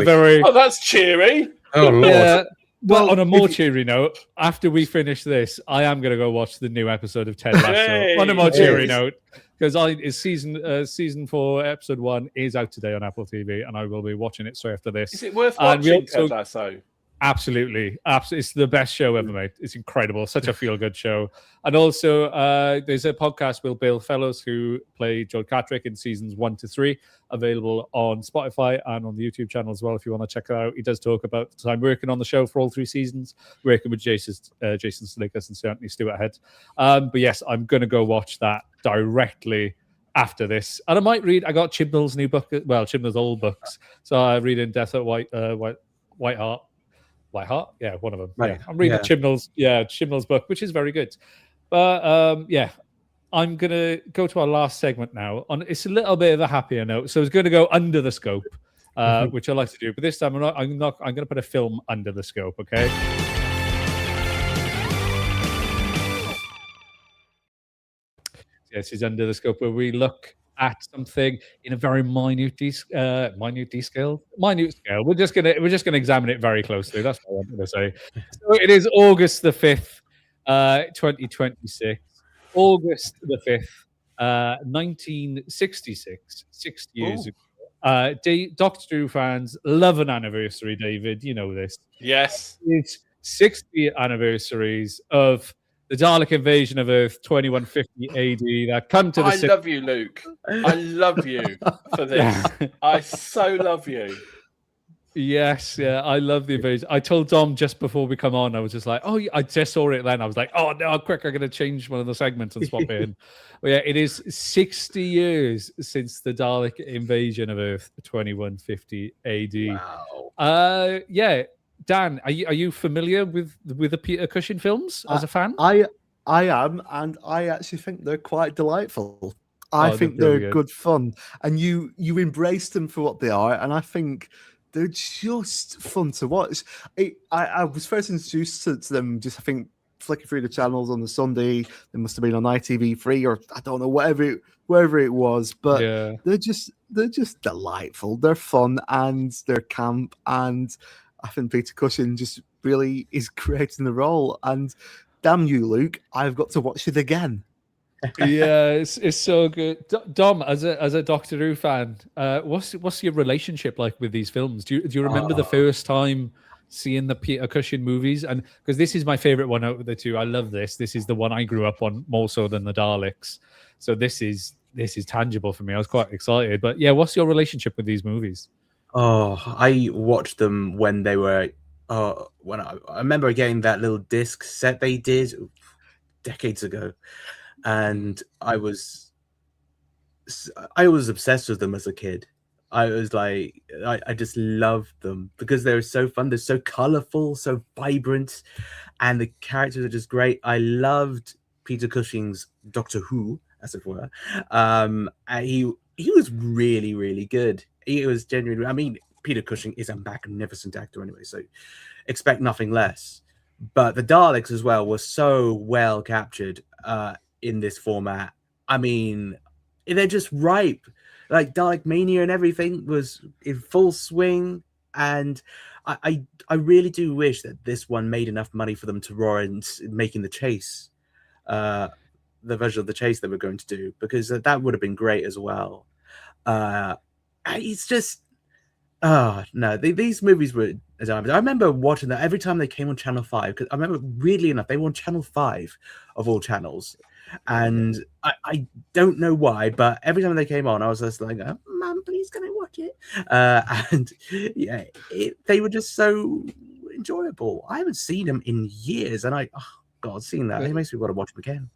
[SPEAKER 1] very...
[SPEAKER 2] Oh, that's cheery.
[SPEAKER 4] Oh, Lord.
[SPEAKER 1] Yeah. Well, on a more cheery note, after we finish this, I am going to go watch the new episode of Ted Lasso. On a more cheery note, because season 4, episode 1 is out today on Apple TV, and I will be watching it straight after this.
[SPEAKER 2] Is it worth watching, Ted Lasso?
[SPEAKER 1] Absolutely. It's the best show ever made. It's incredible. Such a feel-good show. And also, there's a podcast with Bill Fellows, who played Joel Catrick in seasons 1 to 3, available on Spotify and on the YouTube channel as well, if you want to check it out. He does talk about the time working on the show for all 3 seasons, working with Jason Sudeikis and certainly Stuart Head. But yes, I'm going to go watch that directly after this. And I got Chibnall's new book, Chibnall's old books. So I'm reading Death at Whiteheart. Whiteheart? Yeah, one of them. Right. Yeah. I'm reading Chibnall's book, which is very good. But I'm going to go to our last segment now. It's a little bit of a happier note. So it's going to go under the scope, which I like to do. But this time I'm going to put a film under the scope, okay? Yes, it's under the scope, where we look at something in a very minute scale. We're just gonna examine it very closely. That's what I'm gonna say. So it is August the 5th, 2026. August the 5th, 1966, 60 years ago. Doctor Who fans love an anniversary, David. You know this.
[SPEAKER 2] Yes.
[SPEAKER 1] It's 60 anniversaries of the Dalek invasion of Earth 2150 AD that come to the
[SPEAKER 2] I love you, Luke. I love you for this. I so love you.
[SPEAKER 1] Yes, yeah, I love the invasion. I told Dom just before we come on, I was just like, oh, I just saw it then. I was like, oh, no, quick, I'm going to change one of the segments and swap it in. But yeah, it is 60 years since the Dalek invasion of Earth 2150 AD.
[SPEAKER 4] Wow.
[SPEAKER 1] Yeah, Dan, are you familiar with the Peter Cushing films as a fan?
[SPEAKER 3] I am, and I actually think they're quite delightful. I think they're good fun, and you embrace them for what they are, and I think they're just fun to watch. I was first introduced to them just, I think, flicking through the channels on the Sunday. They must have been on ITV3 or I don't know, wherever it was. But they're just delightful. They're fun and they're camp, and I think Peter Cushing just really is creating the role. And damn you, Luke, I've got to watch it again.
[SPEAKER 1] Yeah, it's so good. Dom, as a Doctor Who fan, what's your relationship like with these films? Do you remember the first time seeing the Peter Cushing movies? And because this is my favorite one out of the two, I love this. This is the one I grew up on more so than the Daleks. So this is tangible for me. I was quite excited. But yeah, what's your relationship with these movies?
[SPEAKER 4] Oh, I watched them when they were. When I remember getting that little disc set they did decades ago. And I was obsessed with them as a kid. I was like, I just loved them because they're so fun. They're so colorful, so vibrant, and the characters are just great. I loved Peter Cushing's Doctor Who, as it were. And he was really, really good. He was genuinely. I mean, Peter Cushing is a magnificent actor anyway, so expect nothing less. But the Daleks as well were so well captured. In this format, I mean, they're just ripe. Like Dalek Mania and everything was in full swing, and I really do wish that this one made enough money for them to warrant making the chase, the version of the chase they were going to do, because that would have been great as well. It's just, oh no, these movies were. I remember watching that every time they came on Channel 5, because I remember, weirdly enough, they were on Channel 5 of all channels. And I don't know why, but every time they came on, I was just like, oh, Mum, please can I watch it? And yeah, they were just so enjoyable. I haven't seen them in years, and seeing that, it makes me want to watch them again.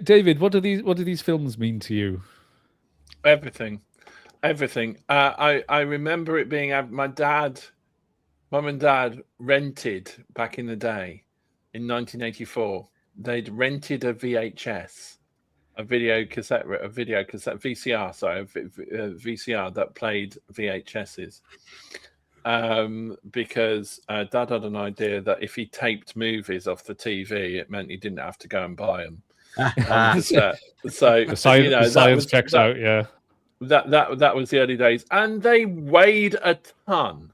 [SPEAKER 1] David, what do these films mean to you?
[SPEAKER 2] Everything. I remember it being Mum and Dad rented back in the day in 1984. They'd rented a VHS, a video cassette, VCR, sorry, VCR that played VHSs. Because Dad had an idea that if he taped movies off the TV, it meant he didn't have to go and buy them. So
[SPEAKER 1] the science checks out, yeah.
[SPEAKER 2] That was the early days, and they weighed a ton.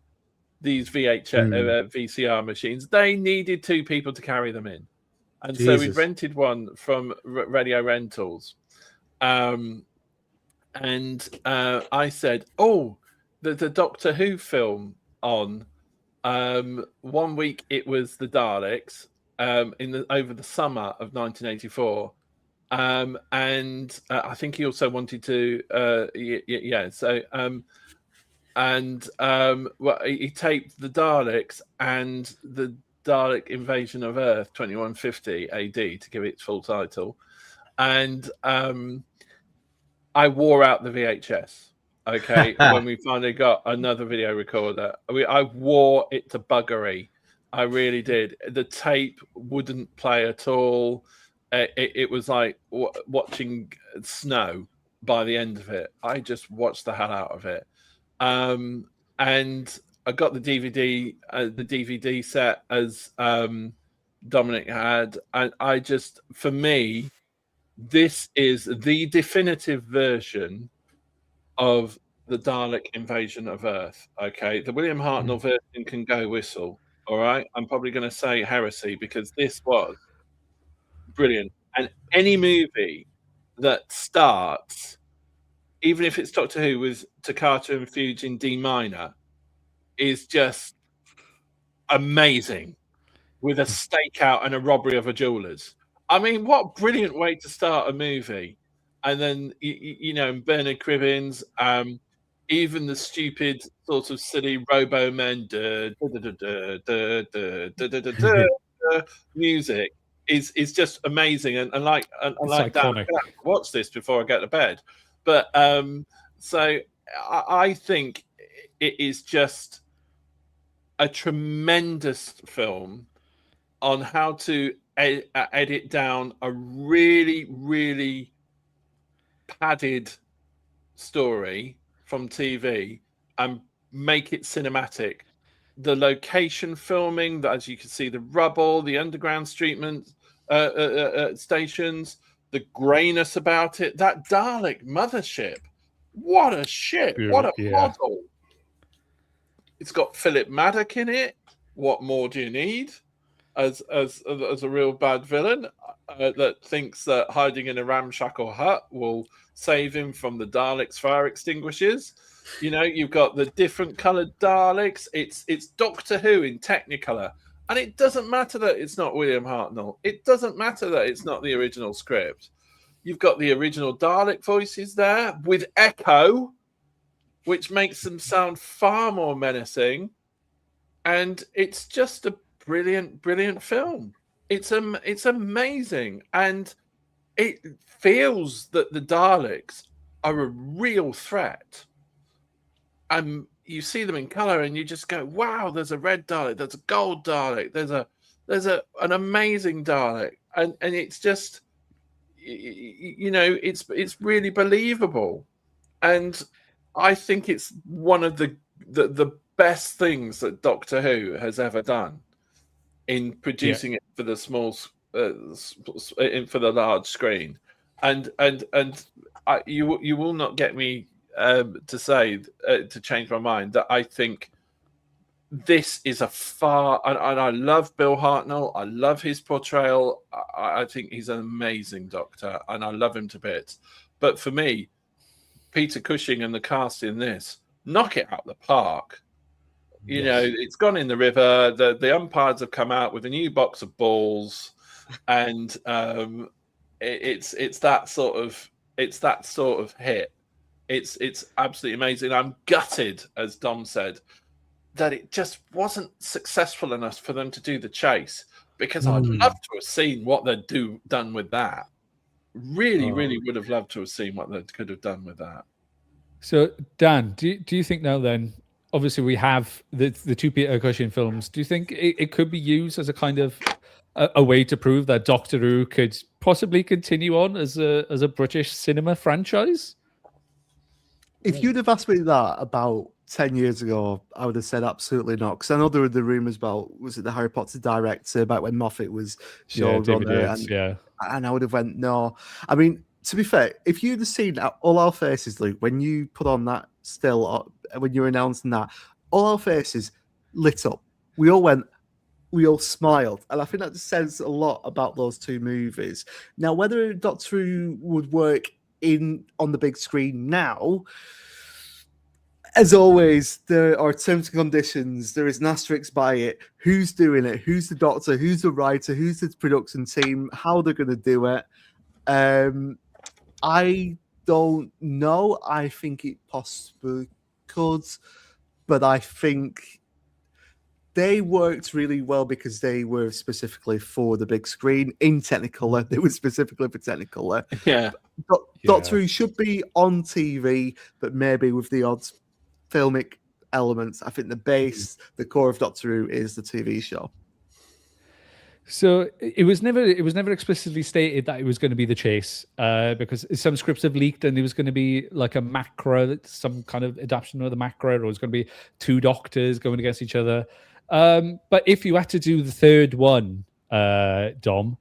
[SPEAKER 2] These VCR machines, they needed two people to carry them in. And so we rented one from Radio Rentals. And I said, oh, the Doctor Who film on. 1 week it was the Daleks over the summer of 1984. And I think he also wanted to, he taped the Daleks and the Dalek Invasion of Earth 2150 AD to give it its full title, and I wore out the VHS. Okay, when we finally got another video recorder, I wore it to buggery. I really did. The tape wouldn't play at all. It was like watching snow. By the end of it, I just watched the hell out of it, and I got the DVD set as Dominic had, and for me, this is the definitive version of the Dalek Invasion of Earth. Okay, the William Hartnell version can go whistle. All right, I'm probably going to say heresy because this was brilliant, and any movie that starts, even if it's Doctor Who with Toccata and Fugue in D minor, is just amazing, with a stakeout and a robbery of a jeweler's. I mean, what brilliant way to start a movie. And then, you know, Bernard Cribbins, even the stupid sort of silly Robo Men music is just amazing. And like
[SPEAKER 1] iconic.
[SPEAKER 2] that, I'm gonna have to watch this before I get to bed. But so I think it is just a tremendous film on how to edit down a really, really padded story from TV and make it cinematic. The location filming, as you can see, the rubble, the underground stations, the greyness about it, that Dalek mothership. What a ship! What a model! It's got Philip Maddock in it. What more do you need? As a real bad villain that thinks that hiding in a ramshackle hut will save him from the Daleks' fire extinguishers. You know, you've got the different coloured Daleks. It's Doctor Who in Technicolor, and it doesn't matter that it's not William Hartnell. It doesn't matter that it's not the original script. You've got the original Dalek voices there with echo, which makes them sound far more menacing, and it's just a brilliant film. It's amazing, and it feels that the Daleks are a real threat. And you see them in color, and you just go, "Wow! There's a red Dalek. There's a gold Dalek. There's an amazing Dalek," and it's just, you know, it's really believable, and I think it's one of the best things that Doctor Who has ever done in producing it for the for the large screen, and you will not get me to say to change my mind that I think this is a far, and I love Bill Hartnell. I love his portrayal. I think he's an amazing Doctor, and I love him to bits. But for me, Peter Cushing and the cast in this knock it out the park. You know, it's gone in the river. The umpires have come out with a new box of balls, and it's that sort of hit. It's absolutely amazing. I'm gutted, as Dom said, that it just wasn't successful enough for them to do the chase, because I'd love to have seen what they'd done with that. Really would have loved to have seen what they could have done with that.
[SPEAKER 1] So, Dan, do you think now then? Obviously, we have the two Peter Cushing films. Do you think it could be used as a kind of a way to prove that Doctor Who could possibly continue on as a British cinema franchise?
[SPEAKER 3] If you'd have asked me that about 10 years ago, I would have said absolutely not. Because I know there were the rumours about, was it the Harry Potter director, about when Moffat was showrunner, and I would have went, no. I mean, to be fair, if you'd have seen All Our Faces, Luke, when you put on that still, when you were announcing that, All Our Faces lit up. We all smiled. And I think that says a lot about those two movies. Now, whether Doctor Who would work on the big screen now, as always, there are terms and conditions. There is an asterisk by it. Who's doing it? Who's the doctor? Who's the writer? Who's the production team? How they're going to do it? I don't know. I think it possibly could, but I think they worked really well because they were specifically for the big screen in Technicolor. They were specifically for Technicolor.
[SPEAKER 2] Yeah.
[SPEAKER 3] Doctor Who should be on TV, but maybe with the odd filmic elements. I think the core of Doctor Who is the TV show.
[SPEAKER 1] So it was never explicitly stated that it was going to be the chase, because some scripts have leaked and it was going to be like a Macra, some kind of adaptation of the Macra, or it was going to be two doctors going against each other. But if you had to do the third one, Dom,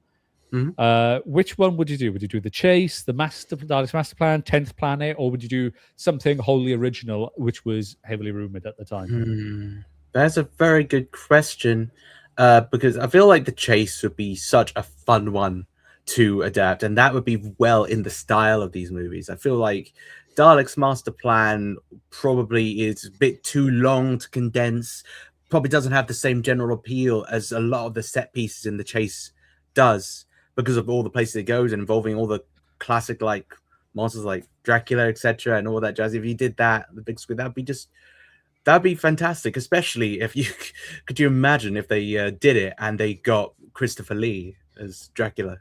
[SPEAKER 1] which one would you do? Would you do the chase, the Dalek's master plan, 10th planet, or would you do something wholly original, which was heavily rumored at the time?
[SPEAKER 4] That's a very good question. Because I feel like the chase would be such a fun one to adapt, and that would be well in the style of these movies. I feel like Dalek's master plan probably is a bit too long to condense, probably doesn't have the same general appeal as a lot of the set pieces in The Chase does, because of all the places it goes and involving all the classic like monsters like Dracula, etc., and all that jazz. If you did that, the big screen, that'd be fantastic. Especially if you could you imagine if they did it and they got Christopher Lee as Dracula.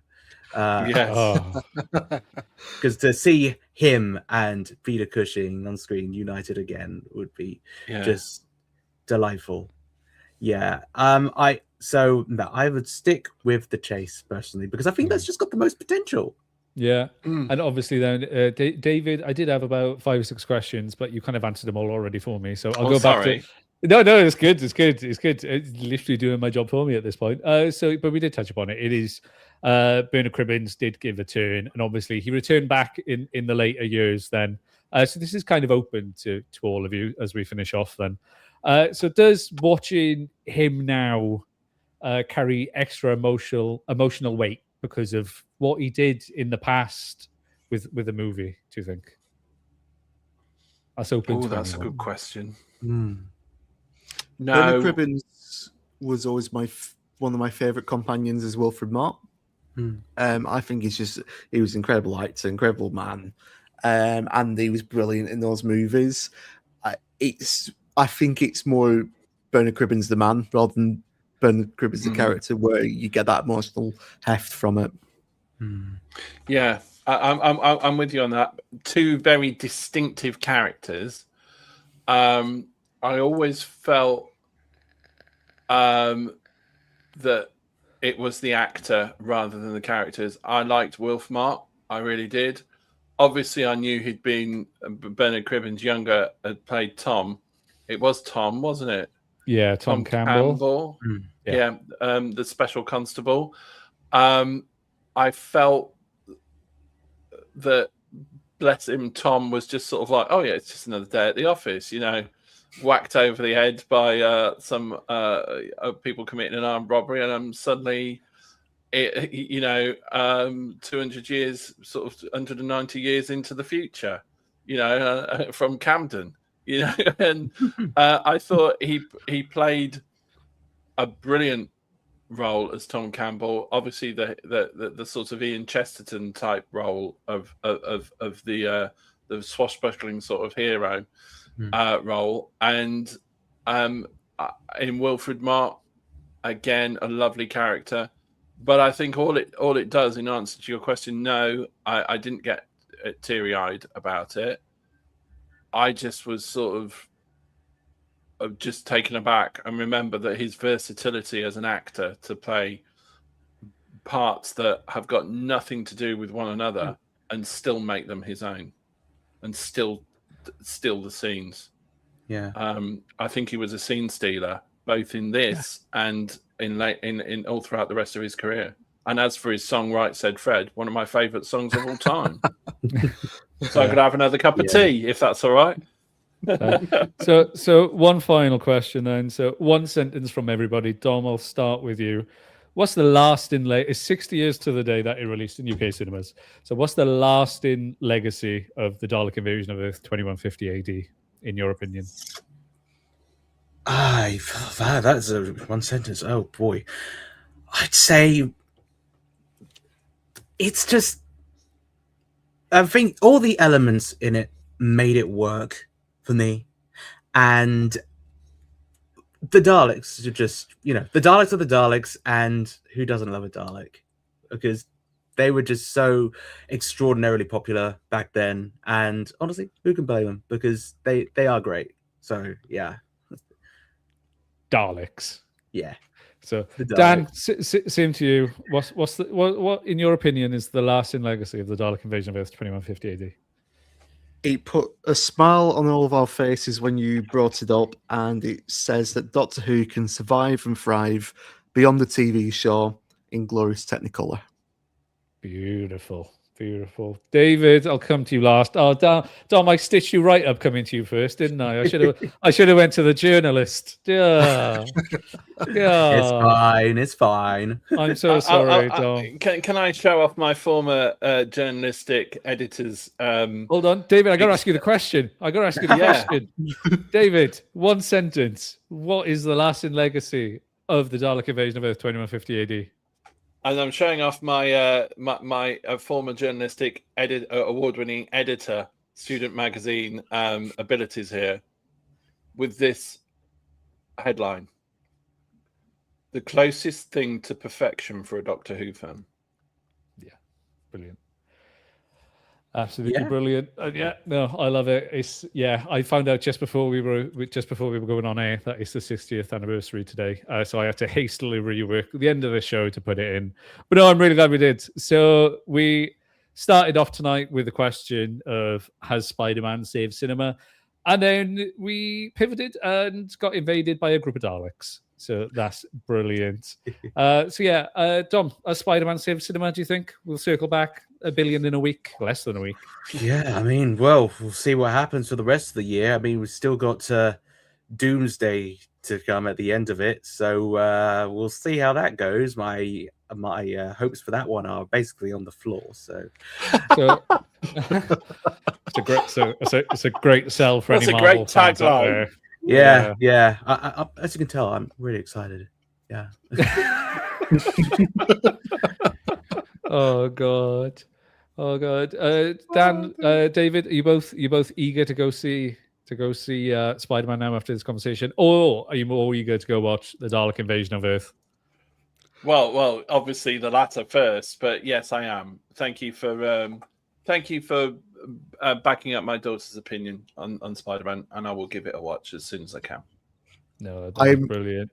[SPEAKER 2] Yes.
[SPEAKER 4] Because to see him and Peter Cushing on screen united again would be just delightful. Yeah. I would stick with The Chase personally, because I think that's just got the most potential.
[SPEAKER 1] Yeah. And obviously then, David, I did have about 5 or 6 questions, but you kind of answered them all already for me. So I'll go back to... No, it's good. It's literally doing my job for me at this point. But we did touch upon it. It is Bernard Cribbins did give a turn, and obviously he returned back in the later years then. So this is kind of open to all of you as we finish off then. So does watching him now carry extra emotional weight because of what he did in the past with the movie, do you think? That's open to
[SPEAKER 2] that's
[SPEAKER 1] anyone.
[SPEAKER 2] a good question.
[SPEAKER 3] No. Bernard Cribbins was always one of my favourite companions as Wilfred Mott. I think he was an incredible actor, incredible man, and he was brilliant in those movies. I think it's more Bernard Cribbins the man rather than Bernard Cribbins the character, where you get that emotional heft from it.
[SPEAKER 2] Yeah, I'm with you on that. 2 very distinctive characters. I always felt that it was the actor rather than the characters. I liked Wilf Mott. I really did. Obviously, I knew he'd been Bernard Cribbins younger, had played Tom. It was Tom, wasn't it?
[SPEAKER 1] Yeah, Tom Campbell.
[SPEAKER 2] Yeah, the special constable. I felt that, bless him, Tom was just sort of like, oh yeah, it's just another day at the office, whacked over the head by some people committing an armed robbery, and suddenly, 200 years, sort of 190 years into the future, from Camden, and I thought he played a brilliant role as Tom Campbell. Obviously, the sort of Ian Chesterton type role of the swashbuckling sort of hero role, and in Wilfred Mott, again, a lovely character. But I think all it does, in answer to your question, no, I didn't get teary-eyed about it. I just was sort of just taken aback, and remember that his versatility as an actor to play parts that have got nothing to do with one another and still make them his own, and still the scenes.
[SPEAKER 4] Yeah.
[SPEAKER 2] I think he was a scene stealer, both in this and in all throughout the rest of his career. And as for his song, Right Said Fred, one of my favourite songs of all time. So I could have another cup of tea, if that's all right.
[SPEAKER 1] So one final question then. So one sentence from everybody. Dom, I'll start with you. What's the lasting it's 60 years to the day that it released in UK cinemas. So what's the lasting legacy of the Dalek invasion of Earth 2150 AD, in your opinion?
[SPEAKER 4] That's a one sentence. Oh boy. I'd say it's just, I think all the elements in it made it work for me. And the Daleks are just, the Daleks are the Daleks, and who doesn't love a Dalek? Because they were just so extraordinarily popular back then. And honestly, who can blame them? Because they are great. So, yeah.
[SPEAKER 1] Daleks.
[SPEAKER 4] Yeah.
[SPEAKER 1] So, Dan, same to you. What in your opinion is the lasting legacy of the Dalek invasion of Earth 2150 AD?
[SPEAKER 3] It put a smile on all of our faces when you brought it up, and it says that Doctor Who can survive and thrive beyond the TV show in glorious Technicolor.
[SPEAKER 1] Beautiful. Beautiful. David, I'll come to you last. Oh, Dom, I stitched you right up coming to you first, didn't I? I should have went to the journalist. Yeah.
[SPEAKER 4] It's fine. It's fine.
[SPEAKER 1] I'm so sorry, Dom.
[SPEAKER 2] Can I show off my former journalistic editor's?
[SPEAKER 1] Hold on, David. I got to ask you the question. David, one sentence. What is the lasting legacy of the Dalek invasion of Earth 2150 AD?
[SPEAKER 2] And I'm showing off my my former journalistic award-winning editor, student magazine abilities here, with this headline: "The closest thing to perfection for a Doctor Who fan."
[SPEAKER 1] Yeah, brilliant. Absolutely brilliant. I love it. I found out just before we were going on air that it's the 60th anniversary today. So I had to hastily rework the end of the show to put it in. But no, I'm really glad we did. So we started off tonight with the question of, has Spider-Man saved cinema? And then we pivoted and got invaded by a group of Daleks. So that's brilliant. Dom, has Spider-Man saved cinema, do you think? We'll circle back $1 billion in a week, less than a week.
[SPEAKER 4] Yeah, I mean, well, we'll see what happens for the rest of the year. I mean, we've still got Doomsday to come at the end of it. So we'll see how that goes. My hopes for that one are basically on the floor. So
[SPEAKER 1] it's a great sell for any Marvel.
[SPEAKER 2] That's a great tagline.
[SPEAKER 4] Yeah. I, as you can tell, I'm really excited. Yeah.
[SPEAKER 1] Oh God. Dan, David, are you both eager to go see Spider-Man now after this conversation, or are you more eager to go watch the Dalek invasion of Earth?
[SPEAKER 2] Well, obviously the latter first, but yes, I am. Thank you for backing up my daughter's opinion on Spider-Man, and I will give it a watch as soon as I can.
[SPEAKER 1] No, that's brilliant.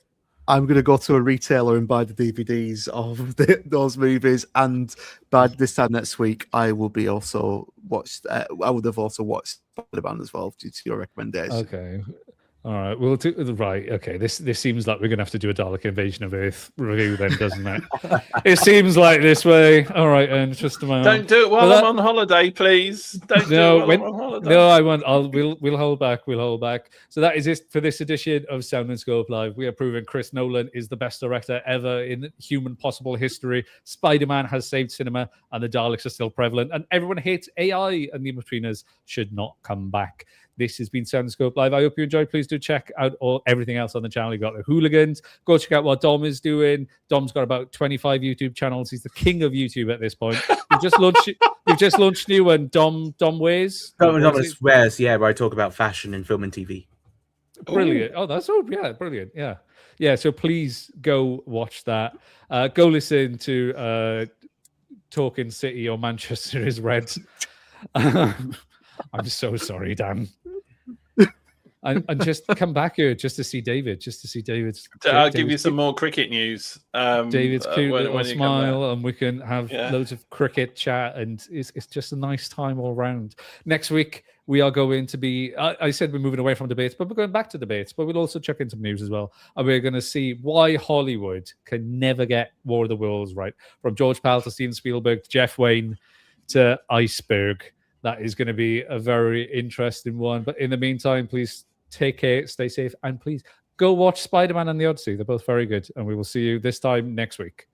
[SPEAKER 3] I'm going to go to a retailer and buy the DVDs of those movies, and by this time next week, I will be also watched. I would have also watched Spider-Man as well, due to your recommendation.
[SPEAKER 1] Okay. All right. We'll do right. Okay. This seems like we're gonna have to do a Dalek Invasion of Earth review then, doesn't it? It seems like this way. All right, and just a moment.
[SPEAKER 2] Don't do it while I'm on holiday, please. Don't do it while I'm on holiday.
[SPEAKER 1] No, I won't. We'll hold back. We'll hold back. So that is it for this edition of Sound and Scope Live. We are proving Chris Nolan is the best director ever in human possible history. Spider-Man has saved cinema, and the Daleks are still prevalent. And everyone hates AI, and the Inbetweeners should not come back. This has been Sound and Scope Live. I hope you enjoyed. Please do check out everything else on the channel. You've got the Hooligans. Go check out what Dom is doing. Dom's got about 25 YouTube channels. He's the king of YouTube at this point. You've just launched new one, Dom Wears.
[SPEAKER 4] Dom Wears, yeah, where I talk about fashion in film and TV.
[SPEAKER 1] Brilliant. Oh, that's brilliant. Yeah. So please go watch that. Go listen to Talking City or Manchester is Red. I'm so sorry, Dan. And just come back here just to see David.
[SPEAKER 2] I'll give you some more cricket news.
[SPEAKER 1] David's cute little smile, and we can have loads of cricket chat, and it's just a nice time all around. Next week we are going to be. I said we're moving away from debates, but we're going back to debates. But we'll also check in some news as well, and we're going to see why Hollywood can never get War of the Worlds right. From George Pal to Steven Spielberg to Jeff Wayne to Iceberg. That is going to be a very interesting one. But in the meantime, please take care, stay safe, and please go watch Spider-Man and the Odyssey. They're both very good. And we will see you this time next week.